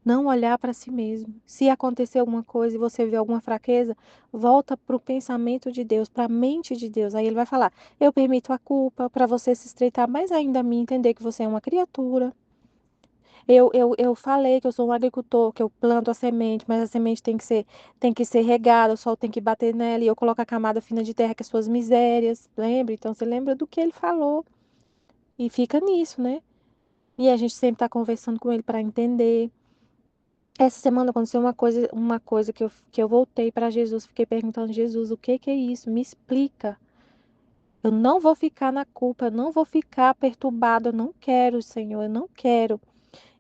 Não olhar para si mesmo. Se acontecer alguma coisa e você vê alguma fraqueza, volta para o pensamento de Deus, para a mente de Deus. Aí ele vai falar: eu permito a culpa para você se estreitar mais ainda a mim, entender que você é uma criatura. Eu falei que eu sou um agricultor, que eu planto a semente, mas a semente tem que ser regada, o sol tem que bater nela, e eu coloco a camada fina de terra, que é as suas misérias. Lembra? Então você lembra do que ele falou. E fica nisso, né? E a gente sempre está conversando com ele para entender. Essa semana aconteceu uma coisa que eu voltei para Jesus, fiquei perguntando: Jesus, o que que é isso? Me explica. Eu não vou ficar na culpa, eu não vou ficar perturbado, eu não quero, Senhor, eu não quero.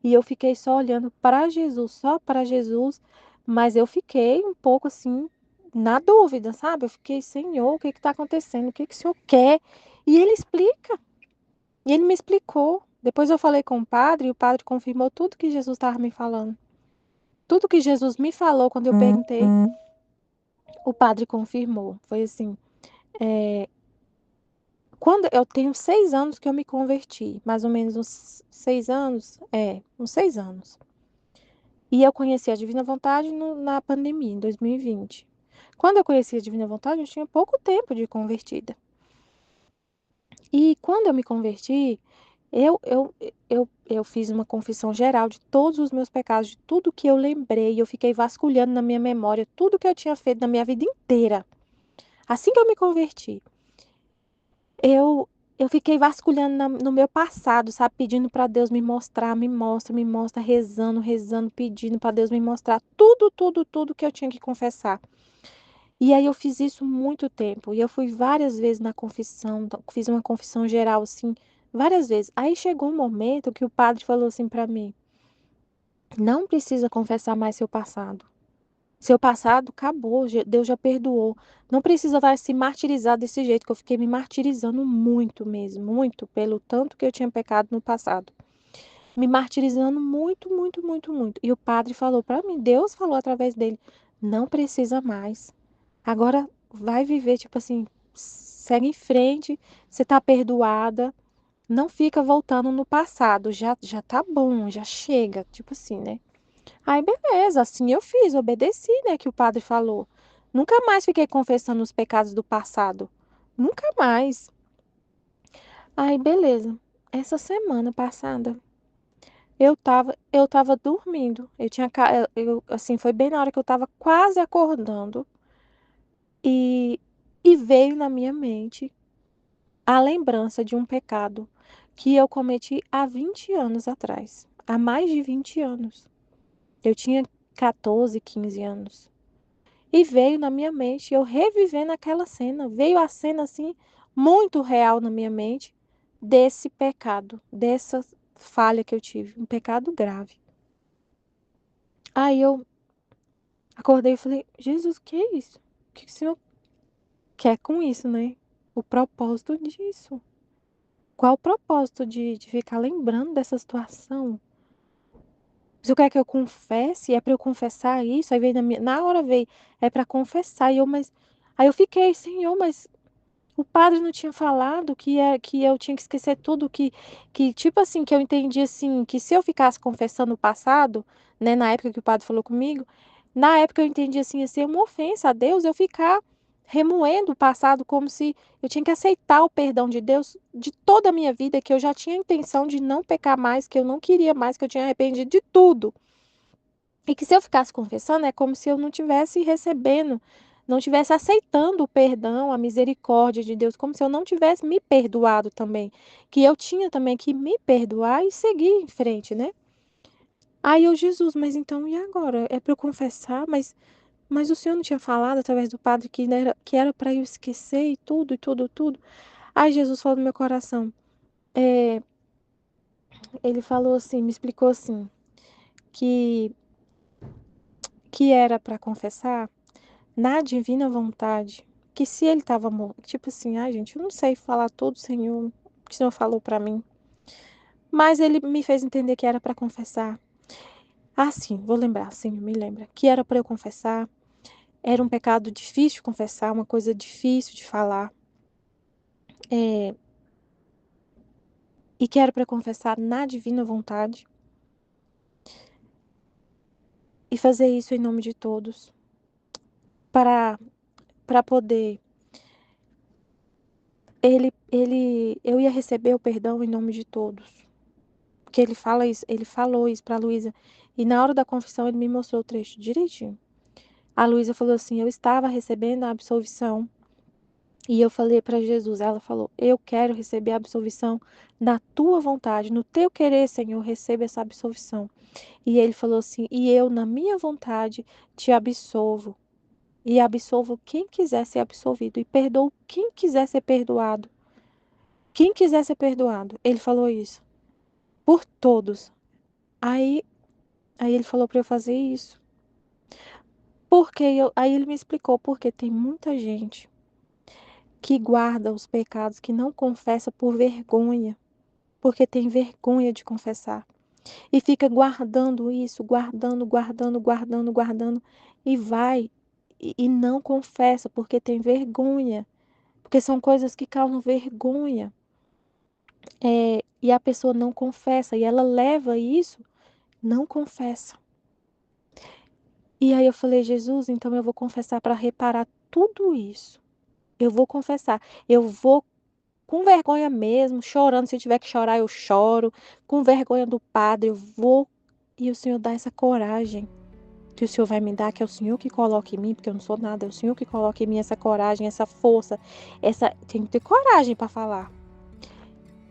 E eu fiquei só olhando para Jesus, só para Jesus, mas eu fiquei um pouco assim, na dúvida, sabe? Eu fiquei: Senhor, o que está acontecendo? O que que o Senhor quer? E ele explica, e ele me explicou. Depois eu falei com o padre, e o padre confirmou tudo que Jesus estava me falando. Tudo que Jesus me falou quando eu perguntei, o padre confirmou. Foi assim, é, quando eu tenho 6 anos que eu me converti, mais ou menos uns 6 anos, uns 6 anos. E eu conheci a Divina Vontade na pandemia, em 2020. Quando eu conheci a Divina Vontade, eu tinha pouco tempo de convertida. E quando eu me converti, eu fiz uma confissão geral de todos os meus pecados, de tudo que eu lembrei. Eu fiquei vasculhando na minha memória tudo que eu tinha feito na minha vida inteira. Assim que eu me converti, eu eu fiquei vasculhando no meu passado, sabe? Pedindo para Deus me mostrar, me mostra, rezando, rezando, pedindo para Deus me mostrar tudo, tudo, tudo que eu tinha que confessar. E aí eu fiz isso muito tempo. E eu fui várias vezes na confissão, fiz uma confissão geral, assim, várias vezes. Aí chegou um momento que o padre falou assim para mim: não precisa confessar mais seu passado. Seu passado acabou, Deus já perdoou. Não precisa estar se martirizar desse jeito, que eu fiquei me martirizando muito mesmo, muito, pelo tanto que eu tinha pecado no passado. Me martirizando muito, muito, muito, muito. E o padre falou para mim, Deus falou através dele, não precisa mais. Agora vai viver, tipo assim, segue em frente, você tá perdoada, não fica voltando no passado, já tá bom, já chega, tipo assim, né? Aí beleza, assim eu fiz, obedeci, né, que o padre falou. Nunca mais fiquei confessando os pecados do passado. Nunca mais. Aí beleza. Essa semana passada, eu tava dormindo. Eu tinha, assim, foi bem na hora que eu tava quase acordando e, e veio na minha mente a lembrança de um pecado que eu cometi há 20 anos atrás. Há mais de 20 anos. Eu tinha 14, 15 anos. E veio na minha mente, eu revivendo aquela cena. Veio a cena assim, muito real na minha mente, desse pecado, dessa falha que eu tive, um pecado grave. Aí eu acordei e falei: Jesus, o que é isso? O que o Senhor quer com isso, né? O propósito disso. Qual o propósito de ficar lembrando dessa situação? Se eu quer que eu confesse, é para eu confessar isso, aí veio na hora veio, é para confessar, e eu, mas, aí eu fiquei, Senhor, mas o padre não tinha falado que eu tinha que esquecer tudo, que tipo assim, que eu entendi assim, que se eu ficasse confessando o passado, né, na época que o padre falou comigo, na época eu entendi assim, ia ser uma ofensa a Deus eu ficar remoendo o passado como se eu tinha que aceitar o perdão de Deus de toda a minha vida, que eu já tinha a intenção de não pecar mais, que eu não queria mais, que eu tinha arrependido de tudo. E que se eu ficasse confessando, é como se eu não tivesse recebendo, não tivesse aceitando o perdão, a misericórdia de Deus, como se eu não tivesse me perdoado também, que eu tinha também que me perdoar e seguir em frente, né? Aí eu, Jesus, mas então e agora? É para eu confessar, mas o Senhor não tinha falado através do padre que era para eu esquecer e tudo, e tudo, tudo. Aí Jesus falou no meu coração, é, ele falou assim, me explicou assim, que, que era para confessar na divina vontade, que se ele estava morto, tipo assim, ai gente, eu não sei falar tudo, Senhor, que o Senhor falou para mim, mas ele me fez entender que era para confessar. Ah, sim, vou lembrar, sim, me lembra, que era para eu confessar, era um pecado difícil de confessar, uma coisa difícil de falar, é, e que era para confessar na divina vontade e fazer isso em nome de todos, para poder eu ia receber o perdão em nome de todos. Porque ele fala isso, ele falou isso pra Luísa. E na hora da confissão ele me mostrou o trecho direitinho. A Luísa falou assim: eu estava recebendo a absolvição e eu falei para Jesus. Ela falou: eu quero receber a absolvição na tua vontade, no teu querer, Senhor, receba essa absolvição. E ele falou assim: e eu, na minha vontade, te absolvo. E absolvo quem quiser ser absolvido. E perdoo quem quiser ser perdoado. Quem quiser ser perdoado. Ele falou isso. Por todos. Aí, aí ele falou para eu fazer isso. Aí ele me explicou porque tem muita gente que guarda os pecados, que não confessa por vergonha, porque tem vergonha de confessar. E fica guardando isso, guardando, guardando, guardando, guardando, e vai e não confessa porque tem vergonha, porque são coisas que causam vergonha. E a pessoa não confessa, e ela leva isso, não confessa. E aí eu falei, Jesus, então eu vou confessar para reparar tudo isso. Eu vou confessar. Eu vou com vergonha mesmo, chorando. Se eu tiver que chorar, eu choro. Com vergonha do padre, eu vou. E o Senhor dá essa coragem que o Senhor vai me dar, que é o Senhor que coloca em mim, porque eu não sou nada. É o Senhor que coloca em mim essa coragem, essa força. Tem que ter coragem para falar.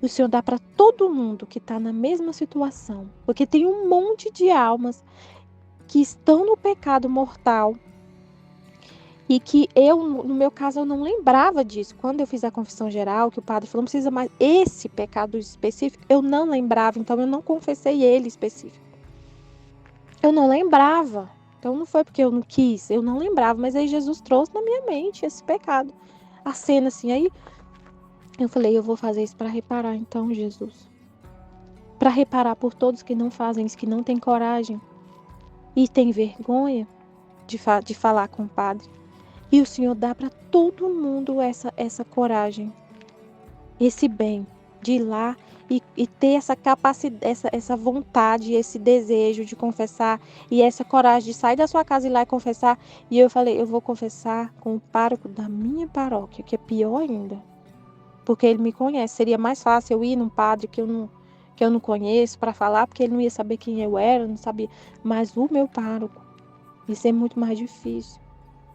o Senhor dá para todo mundo que está na mesma situação. Porque tem um monte de almas que estão no pecado mortal e que eu, no meu caso, eu não lembrava disso. Quando eu fiz a confissão geral, que o padre falou, não precisa mais esse pecado específico, eu não lembrava, então eu não confessei ele específico. Eu não lembrava. Então não foi porque eu não quis, eu não lembrava, mas aí Jesus trouxe na minha mente esse pecado. A cena assim, aí eu falei, eu vou fazer isso para reparar então, Jesus. Para reparar por todos que não fazem isso, que não têm coragem e têm vergonha de falar com o padre. E o Senhor dá para todo mundo essa coragem, esse bem, de ir lá e ter essa capacidade, essa vontade, esse desejo de confessar e essa coragem de sair da sua casa e ir lá e confessar. E eu falei, eu vou confessar com o pároco da minha paróquia, que é pior ainda, porque ele me conhece. Seria mais fácil eu ir num padre que eu não conheço para falar, porque ele não ia saber quem eu era, não sabia. Mas o meu pároco, isso é muito mais difícil.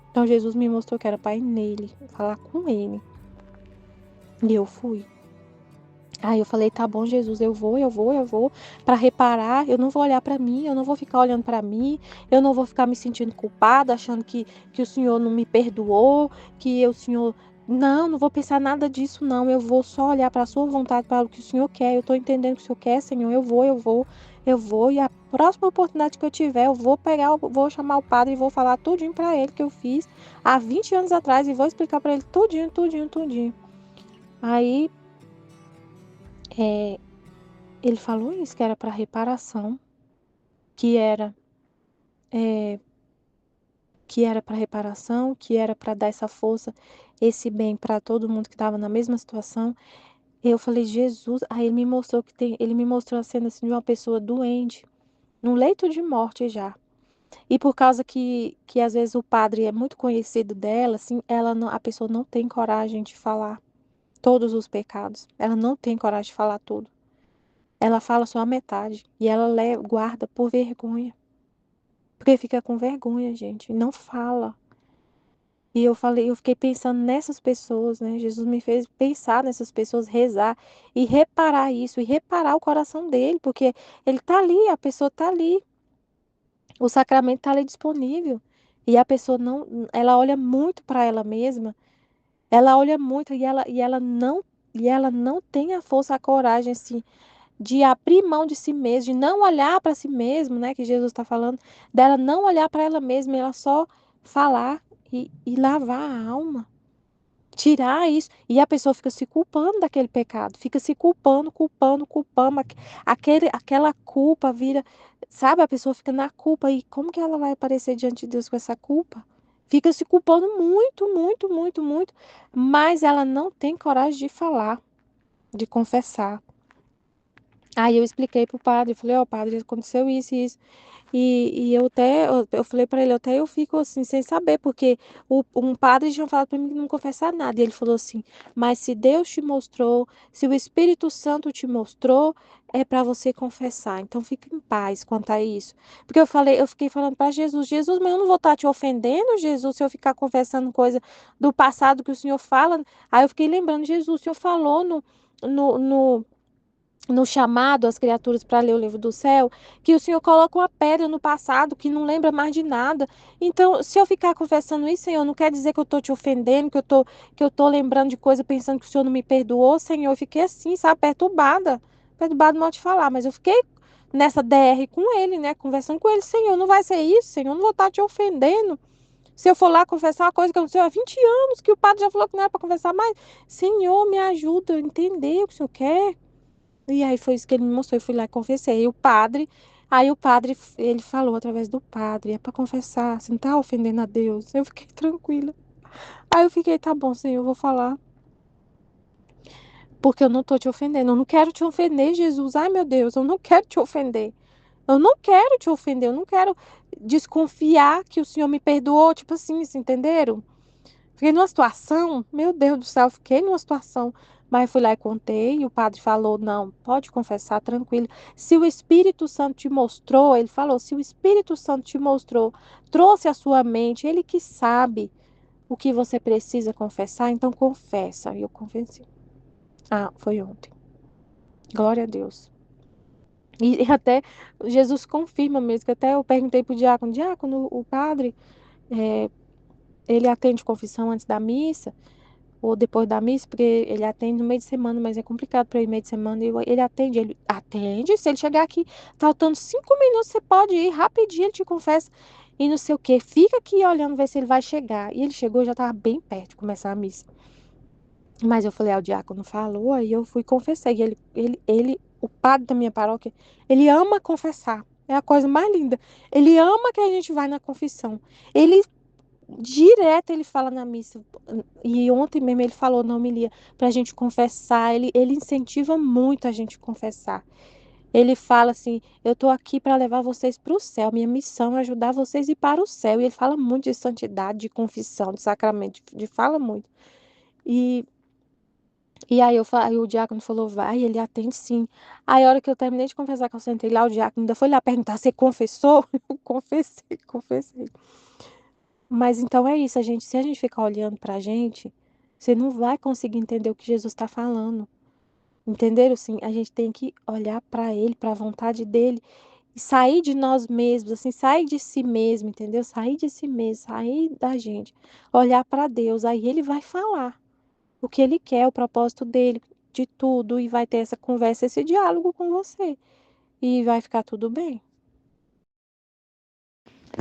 Então Jesus me mostrou que era para ir nele, falar com ele. E eu fui. Aí eu falei, tá bom, Jesus, eu vou, para reparar, eu não vou olhar para mim, eu não vou ficar olhando para mim, eu não vou ficar me sentindo culpada, achando que o Senhor não me perdoou, que o Senhor... Não vou pensar nada disso, não, eu vou só olhar para a sua vontade, para o que o Senhor quer, eu tô entendendo o que o Senhor quer, Senhor, eu vou, e a próxima oportunidade que eu tiver, eu vou pegar, vou chamar o padre e vou falar tudinho para ele que eu fiz há 20 anos atrás e vou explicar para ele tudinho. Aí... É, ele falou isso, que era para reparação, que era é, para reparação, que era para dar essa força, esse bem para todo mundo que estava na mesma situação. Eu falei, Jesus, aí ele me mostrou ele me mostrou a cena assim de uma pessoa doente, no leito de morte já. E por causa que às vezes o padre é muito conhecido dela, assim, a pessoa não tem coragem de falar todos os pecados. Ela não tem coragem de falar tudo. Ela fala só a metade e ela guarda por vergonha. Porque fica com vergonha, gente, não fala. E eu falei, eu fiquei pensando nessas pessoas, né? Jesus me fez pensar nessas pessoas, rezar e reparar isso, e reparar o coração dele, porque ele tá ali, a pessoa tá ali, o sacramento tá ali disponível. E a pessoa não, ela olha muito para ela mesma, ela olha muito e ela não tem a força, a coragem assim de abrir mão de si mesma, de não olhar para si mesma, né, que Jesus está falando, dela não olhar para ela mesma, ela só falar e lavar a alma, tirar isso, e a pessoa fica se culpando daquele pecado, fica se culpando, aquela culpa vira, sabe, a pessoa fica na culpa, e como que ela vai aparecer diante de Deus com essa culpa? Fica se culpando muito, mas ela não tem coragem de falar, de confessar. Aí eu expliquei pro padre, falei, ó, padre, aconteceu isso e isso. E eu falei para ele, até eu fico assim, sem saber, porque um padre tinha falado para mim que não confessar nada. E ele falou assim, mas se Deus te mostrou, se o Espírito Santo te mostrou, é para você confessar. Então fica em paz quanto a isso. Porque eu fiquei falando para Jesus, Jesus, mas eu não vou estar te ofendendo, Jesus, se eu ficar confessando coisa do passado que o Senhor fala. Aí eu fiquei lembrando, Jesus, o Senhor falou no, no no chamado às criaturas para ler o livro do céu, que o Senhor coloca uma pedra no passado que não lembra mais de nada. Então, se eu ficar confessando isso, Senhor, não quer dizer que eu estou te ofendendo, que eu tô lembrando de coisa pensando que o Senhor não me perdoou, Senhor. Eu fiquei assim, sabe, perturbada. Perturbada não de falar, mas eu fiquei nessa DR com ele, né? Conversando com ele, Senhor, não vai ser isso, Senhor, não vou estar te ofendendo. Se eu for lá confessar uma coisa que aconteceu há 20 anos, que o padre já falou que não era para confessar mais, Senhor, me ajuda a entender o que o Senhor quer. E aí foi isso que ele me mostrou, eu fui lá e confessei. E aí o padre, ele falou através do padre, é para confessar, você não tá ofendendo a Deus. Eu fiquei tranquila. Aí eu fiquei, tá bom, Senhor, eu vou falar, porque eu não tô te ofendendo. Eu não quero te ofender, Jesus. Ai, meu Deus, eu não quero te ofender. Eu não quero te ofender, eu não quero desconfiar que o Senhor me perdoou, tipo assim, vocês entenderam? Fiquei numa situação, meu Deus do céu, fiquei numa situação. Mas fui lá e contei, e o padre falou: não, pode confessar, tranquilo. Se o Espírito Santo te mostrou, ele falou: se o Espírito Santo te mostrou, trouxe à sua mente, ele que sabe o que você precisa confessar, então confessa. E eu confessei. Ah, foi ontem. Glória a Deus. E até Jesus confirma mesmo, que até eu perguntei pro diácono, diácono, o padre, eh, ele atende confissão antes da missa ou depois da missa, porque ele atende no meio de semana, mas é complicado para ir no meio de semana. Ele atende. Se ele chegar aqui faltando 5 minutos, você pode ir rapidinho, ele te confessa e não sei o quê. Fica aqui olhando ver se ele vai chegar. E ele chegou, já estava bem perto de começar a missa. Mas eu falei, o diácono falou, aí eu fui confessar. E o padre da minha paróquia, ele ama confessar. É a coisa mais linda. Ele ama que a gente vai na confissão. Ele direto ele fala na missa. E ontem mesmo ele falou na homilia para a gente confessar. Ele incentiva muito a gente confessar. Ele fala assim: eu estou aqui para levar vocês para o céu. Minha missão é ajudar vocês a ir para o céu. E ele fala muito de santidade, de confissão, de sacramento, fala muito. E, aí o diácono falou: vai, ele atende sim. Aí a hora que eu terminei de confessar que eu sentei lá, o diácono ainda foi lá perguntar: você confessou? Eu confessei, confessei. Mas então é isso, se a gente ficar olhando pra gente, você não vai conseguir entender o que Jesus está falando. Entenderam? Assim, a gente tem que olhar para ele, para a vontade dele e sair de nós mesmos, assim, sair de si mesmo, entendeu? Sair de si mesmo, sair da gente, olhar para Deus, aí ele vai falar o que ele quer, o propósito dele, de tudo, e vai ter essa conversa, esse diálogo com você, e vai ficar tudo bem.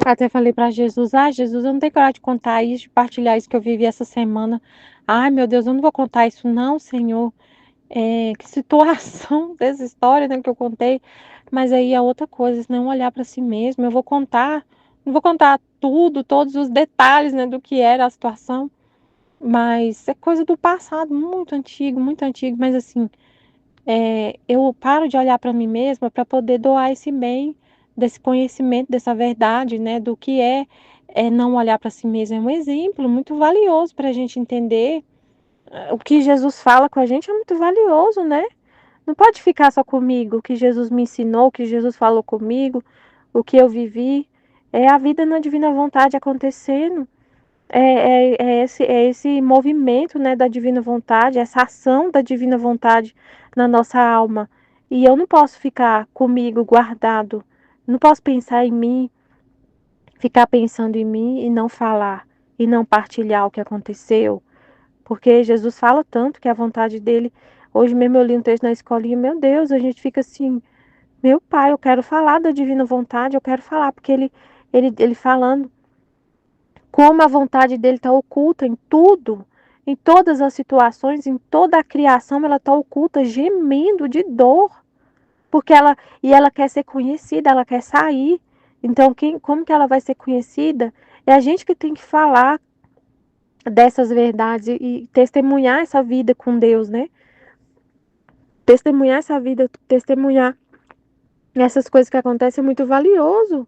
Até falei para Jesus: ah, Jesus, eu não tenho coragem de contar isso, de partilhar isso que eu vivi essa semana. Ai, meu Deus, eu não vou contar isso, não, Senhor. Que situação dessa história, né, que eu contei. Mas aí é outra coisa, se não olhar para si mesmo. Eu vou contar, não vou contar tudo, todos os detalhes, né, do que era a situação. Mas é coisa do passado, muito antigo. Mas assim, eu paro de olhar para mim mesma para poder doar esse bem, desse conhecimento, dessa verdade, né, do que é não olhar para si mesmo. É um exemplo muito valioso para a gente entender. O que Jesus fala com a gente é muito valioso, né? Não pode ficar só comigo, o que Jesus me ensinou, o que Jesus falou comigo, o que eu vivi. É a vida na divina vontade acontecendo. É esse movimento, né, da divina vontade, essa ação da divina vontade na nossa alma. E eu não posso ficar comigo guardado. Não posso pensar em mim, ficar pensando em mim e não falar, e não partilhar o que aconteceu. Porque Jesus fala tanto que a vontade dele. Hoje mesmo eu li um texto na escolinha, meu Deus, a gente fica assim, meu pai, eu quero falar da divina vontade, eu quero falar, porque ele falando como a vontade dele está oculta em tudo, em todas as situações, em toda a criação, ela está oculta, gemendo de dor, porque ela quer ser conhecida, ela quer sair. Então, como que ela vai ser conhecida? É a gente que tem que falar dessas verdades e testemunhar essa vida com Deus, né? Testemunhar essa vida, testemunhar essas coisas que acontecem é muito valioso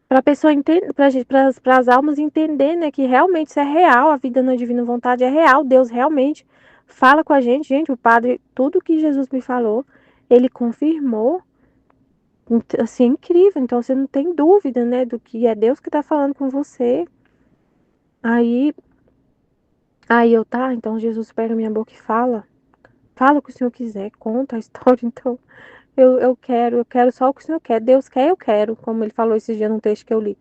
para a pessoa entender, para as almas entender, né, que realmente isso é real, a vida na divina vontade é real, Deus realmente fala com a gente. Gente, o padre, tudo que Jesus me falou, ele confirmou, assim, é incrível. Então você não tem dúvida, né, do que é Deus que está falando com você. Aí, aí eu, tá, então Jesus pega minha boca e fala o que o Senhor quiser, conta a história. Então eu quero só o que o Senhor quer. Deus quer, eu quero, como ele falou esses dias num texto que eu li,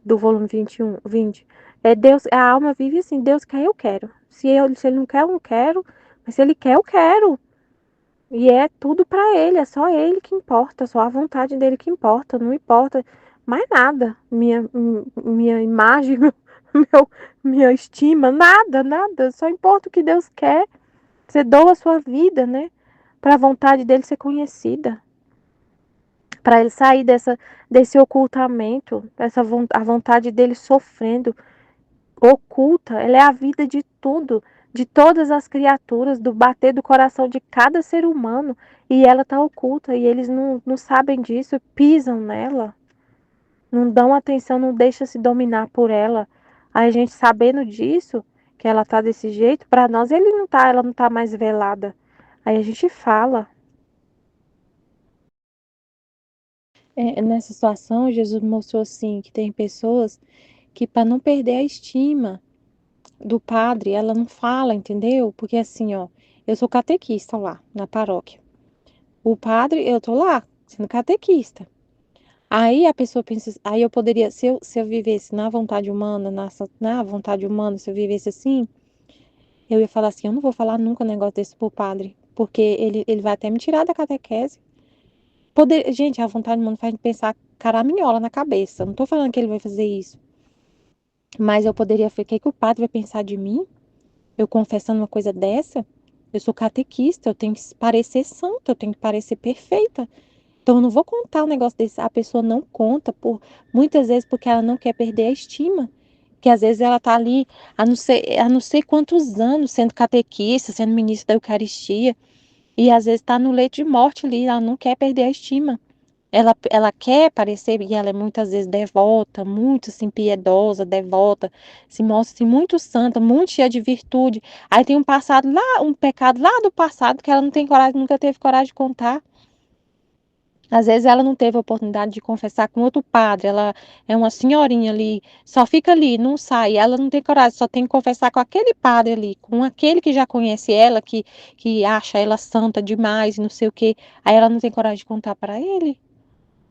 do volume 20. É Deus, a alma vive assim, Deus quer, eu quero. Se ele não quer, eu não quero. Mas se ele quer, eu quero. E é tudo para ele, é só ele que importa, só a vontade dele que importa, não importa mais nada. Minha imagem, meu, minha estima, nada, nada. Só importa o que Deus quer. Você doa a sua vida, né? Para a vontade dele ser conhecida, para ele sair desse ocultamento, a vontade dele sofrendo, oculta, ela é a vida de tudo, de todas as criaturas, do bater do coração de cada ser humano, e ela está oculta, e eles não sabem disso, pisam nela, não dão atenção, não deixam se dominar por ela. Aí a gente sabendo disso, que ela tá desse jeito, para nós ela não tá mais velada. Aí a gente fala. Nessa situação, Jesus mostrou assim que tem pessoas que para não perder a estima do padre, ela não fala, entendeu? Porque assim, ó, eu sou catequista lá na paróquia. O padre, eu tô lá, sendo catequista. Aí a pessoa pensa, aí eu poderia, se eu vivesse na vontade humana, na vontade humana, se eu vivesse assim, eu ia falar assim, eu não vou falar nunca um negócio desse pro padre, porque ele vai até me tirar da catequese. Gente, a vontade humana faz pensar caraminhola na cabeça. Não tô falando que ele vai fazer isso. Mas eu poderia, o que que o padre vai pensar de mim? Eu confessando uma coisa dessa? Eu sou catequista, eu tenho que parecer santa, eu tenho que parecer perfeita. Então eu não vou contar um negócio desse. A pessoa não conta por muitas vezes porque ela não quer perder a estima. Que às vezes ela tá ali há não sei quantos anos sendo catequista, sendo ministra da Eucaristia, e às vezes está no leito de morte ali, ela não quer perder a estima. Ela quer parecer, e ela é muitas vezes devota, muito assim, piedosa, devota, se mostra assim, muito santa, muito cheia de virtude. Aí tem um passado lá, um pecado lá do passado que ela não tem coragem, nunca teve coragem de contar. Às vezes ela não teve a oportunidade de confessar com outro padre, ela é uma senhorinha ali, só fica ali, não sai, ela não tem coragem, só tem que confessar com aquele padre ali, com aquele que já conhece ela, que acha ela santa demais, não sei o quê. Aí ela não tem coragem de contar para ele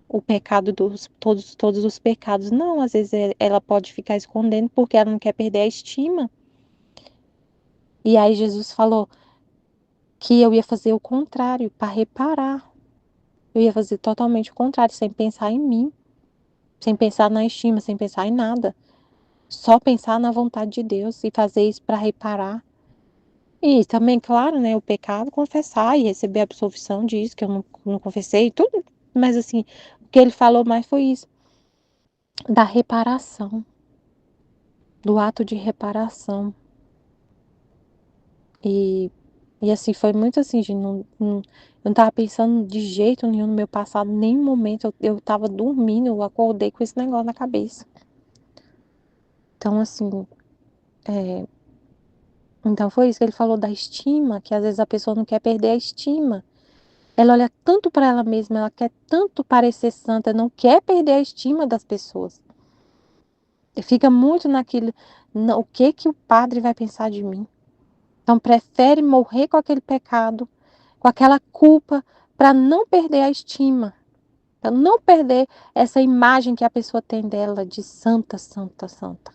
o pecado todos os pecados. Não, às vezes ela pode ficar escondendo porque ela não quer perder a estima. E aí Jesus falou que eu ia fazer o contrário, para reparar. Eu ia fazer totalmente o contrário, sem pensar em mim, sem pensar na estima, sem pensar em nada. Só pensar na vontade de Deus e fazer isso para reparar. E também, claro, né, o pecado, confessar e receber a absolvição disso, que eu não confessei, tudo. Mas assim, o que ele falou mais foi isso, da reparação, do ato de reparação. E, e assim, foi muito assim, gente, eu não tava pensando de jeito nenhum no meu passado, nenhum momento eu tava dormindo, eu acordei com esse negócio na cabeça. Então, assim, é, então foi isso que ele falou da estima, que às vezes a pessoa não quer perder a estima. Ela olha tanto para ela mesma, ela quer tanto parecer santa, não quer perder a estima das pessoas. E fica muito naquilo, o que que o padre vai pensar de mim? Então prefere morrer com aquele pecado, com aquela culpa, para não perder a estima, para não perder essa imagem que a pessoa tem dela de santa, santa, santa.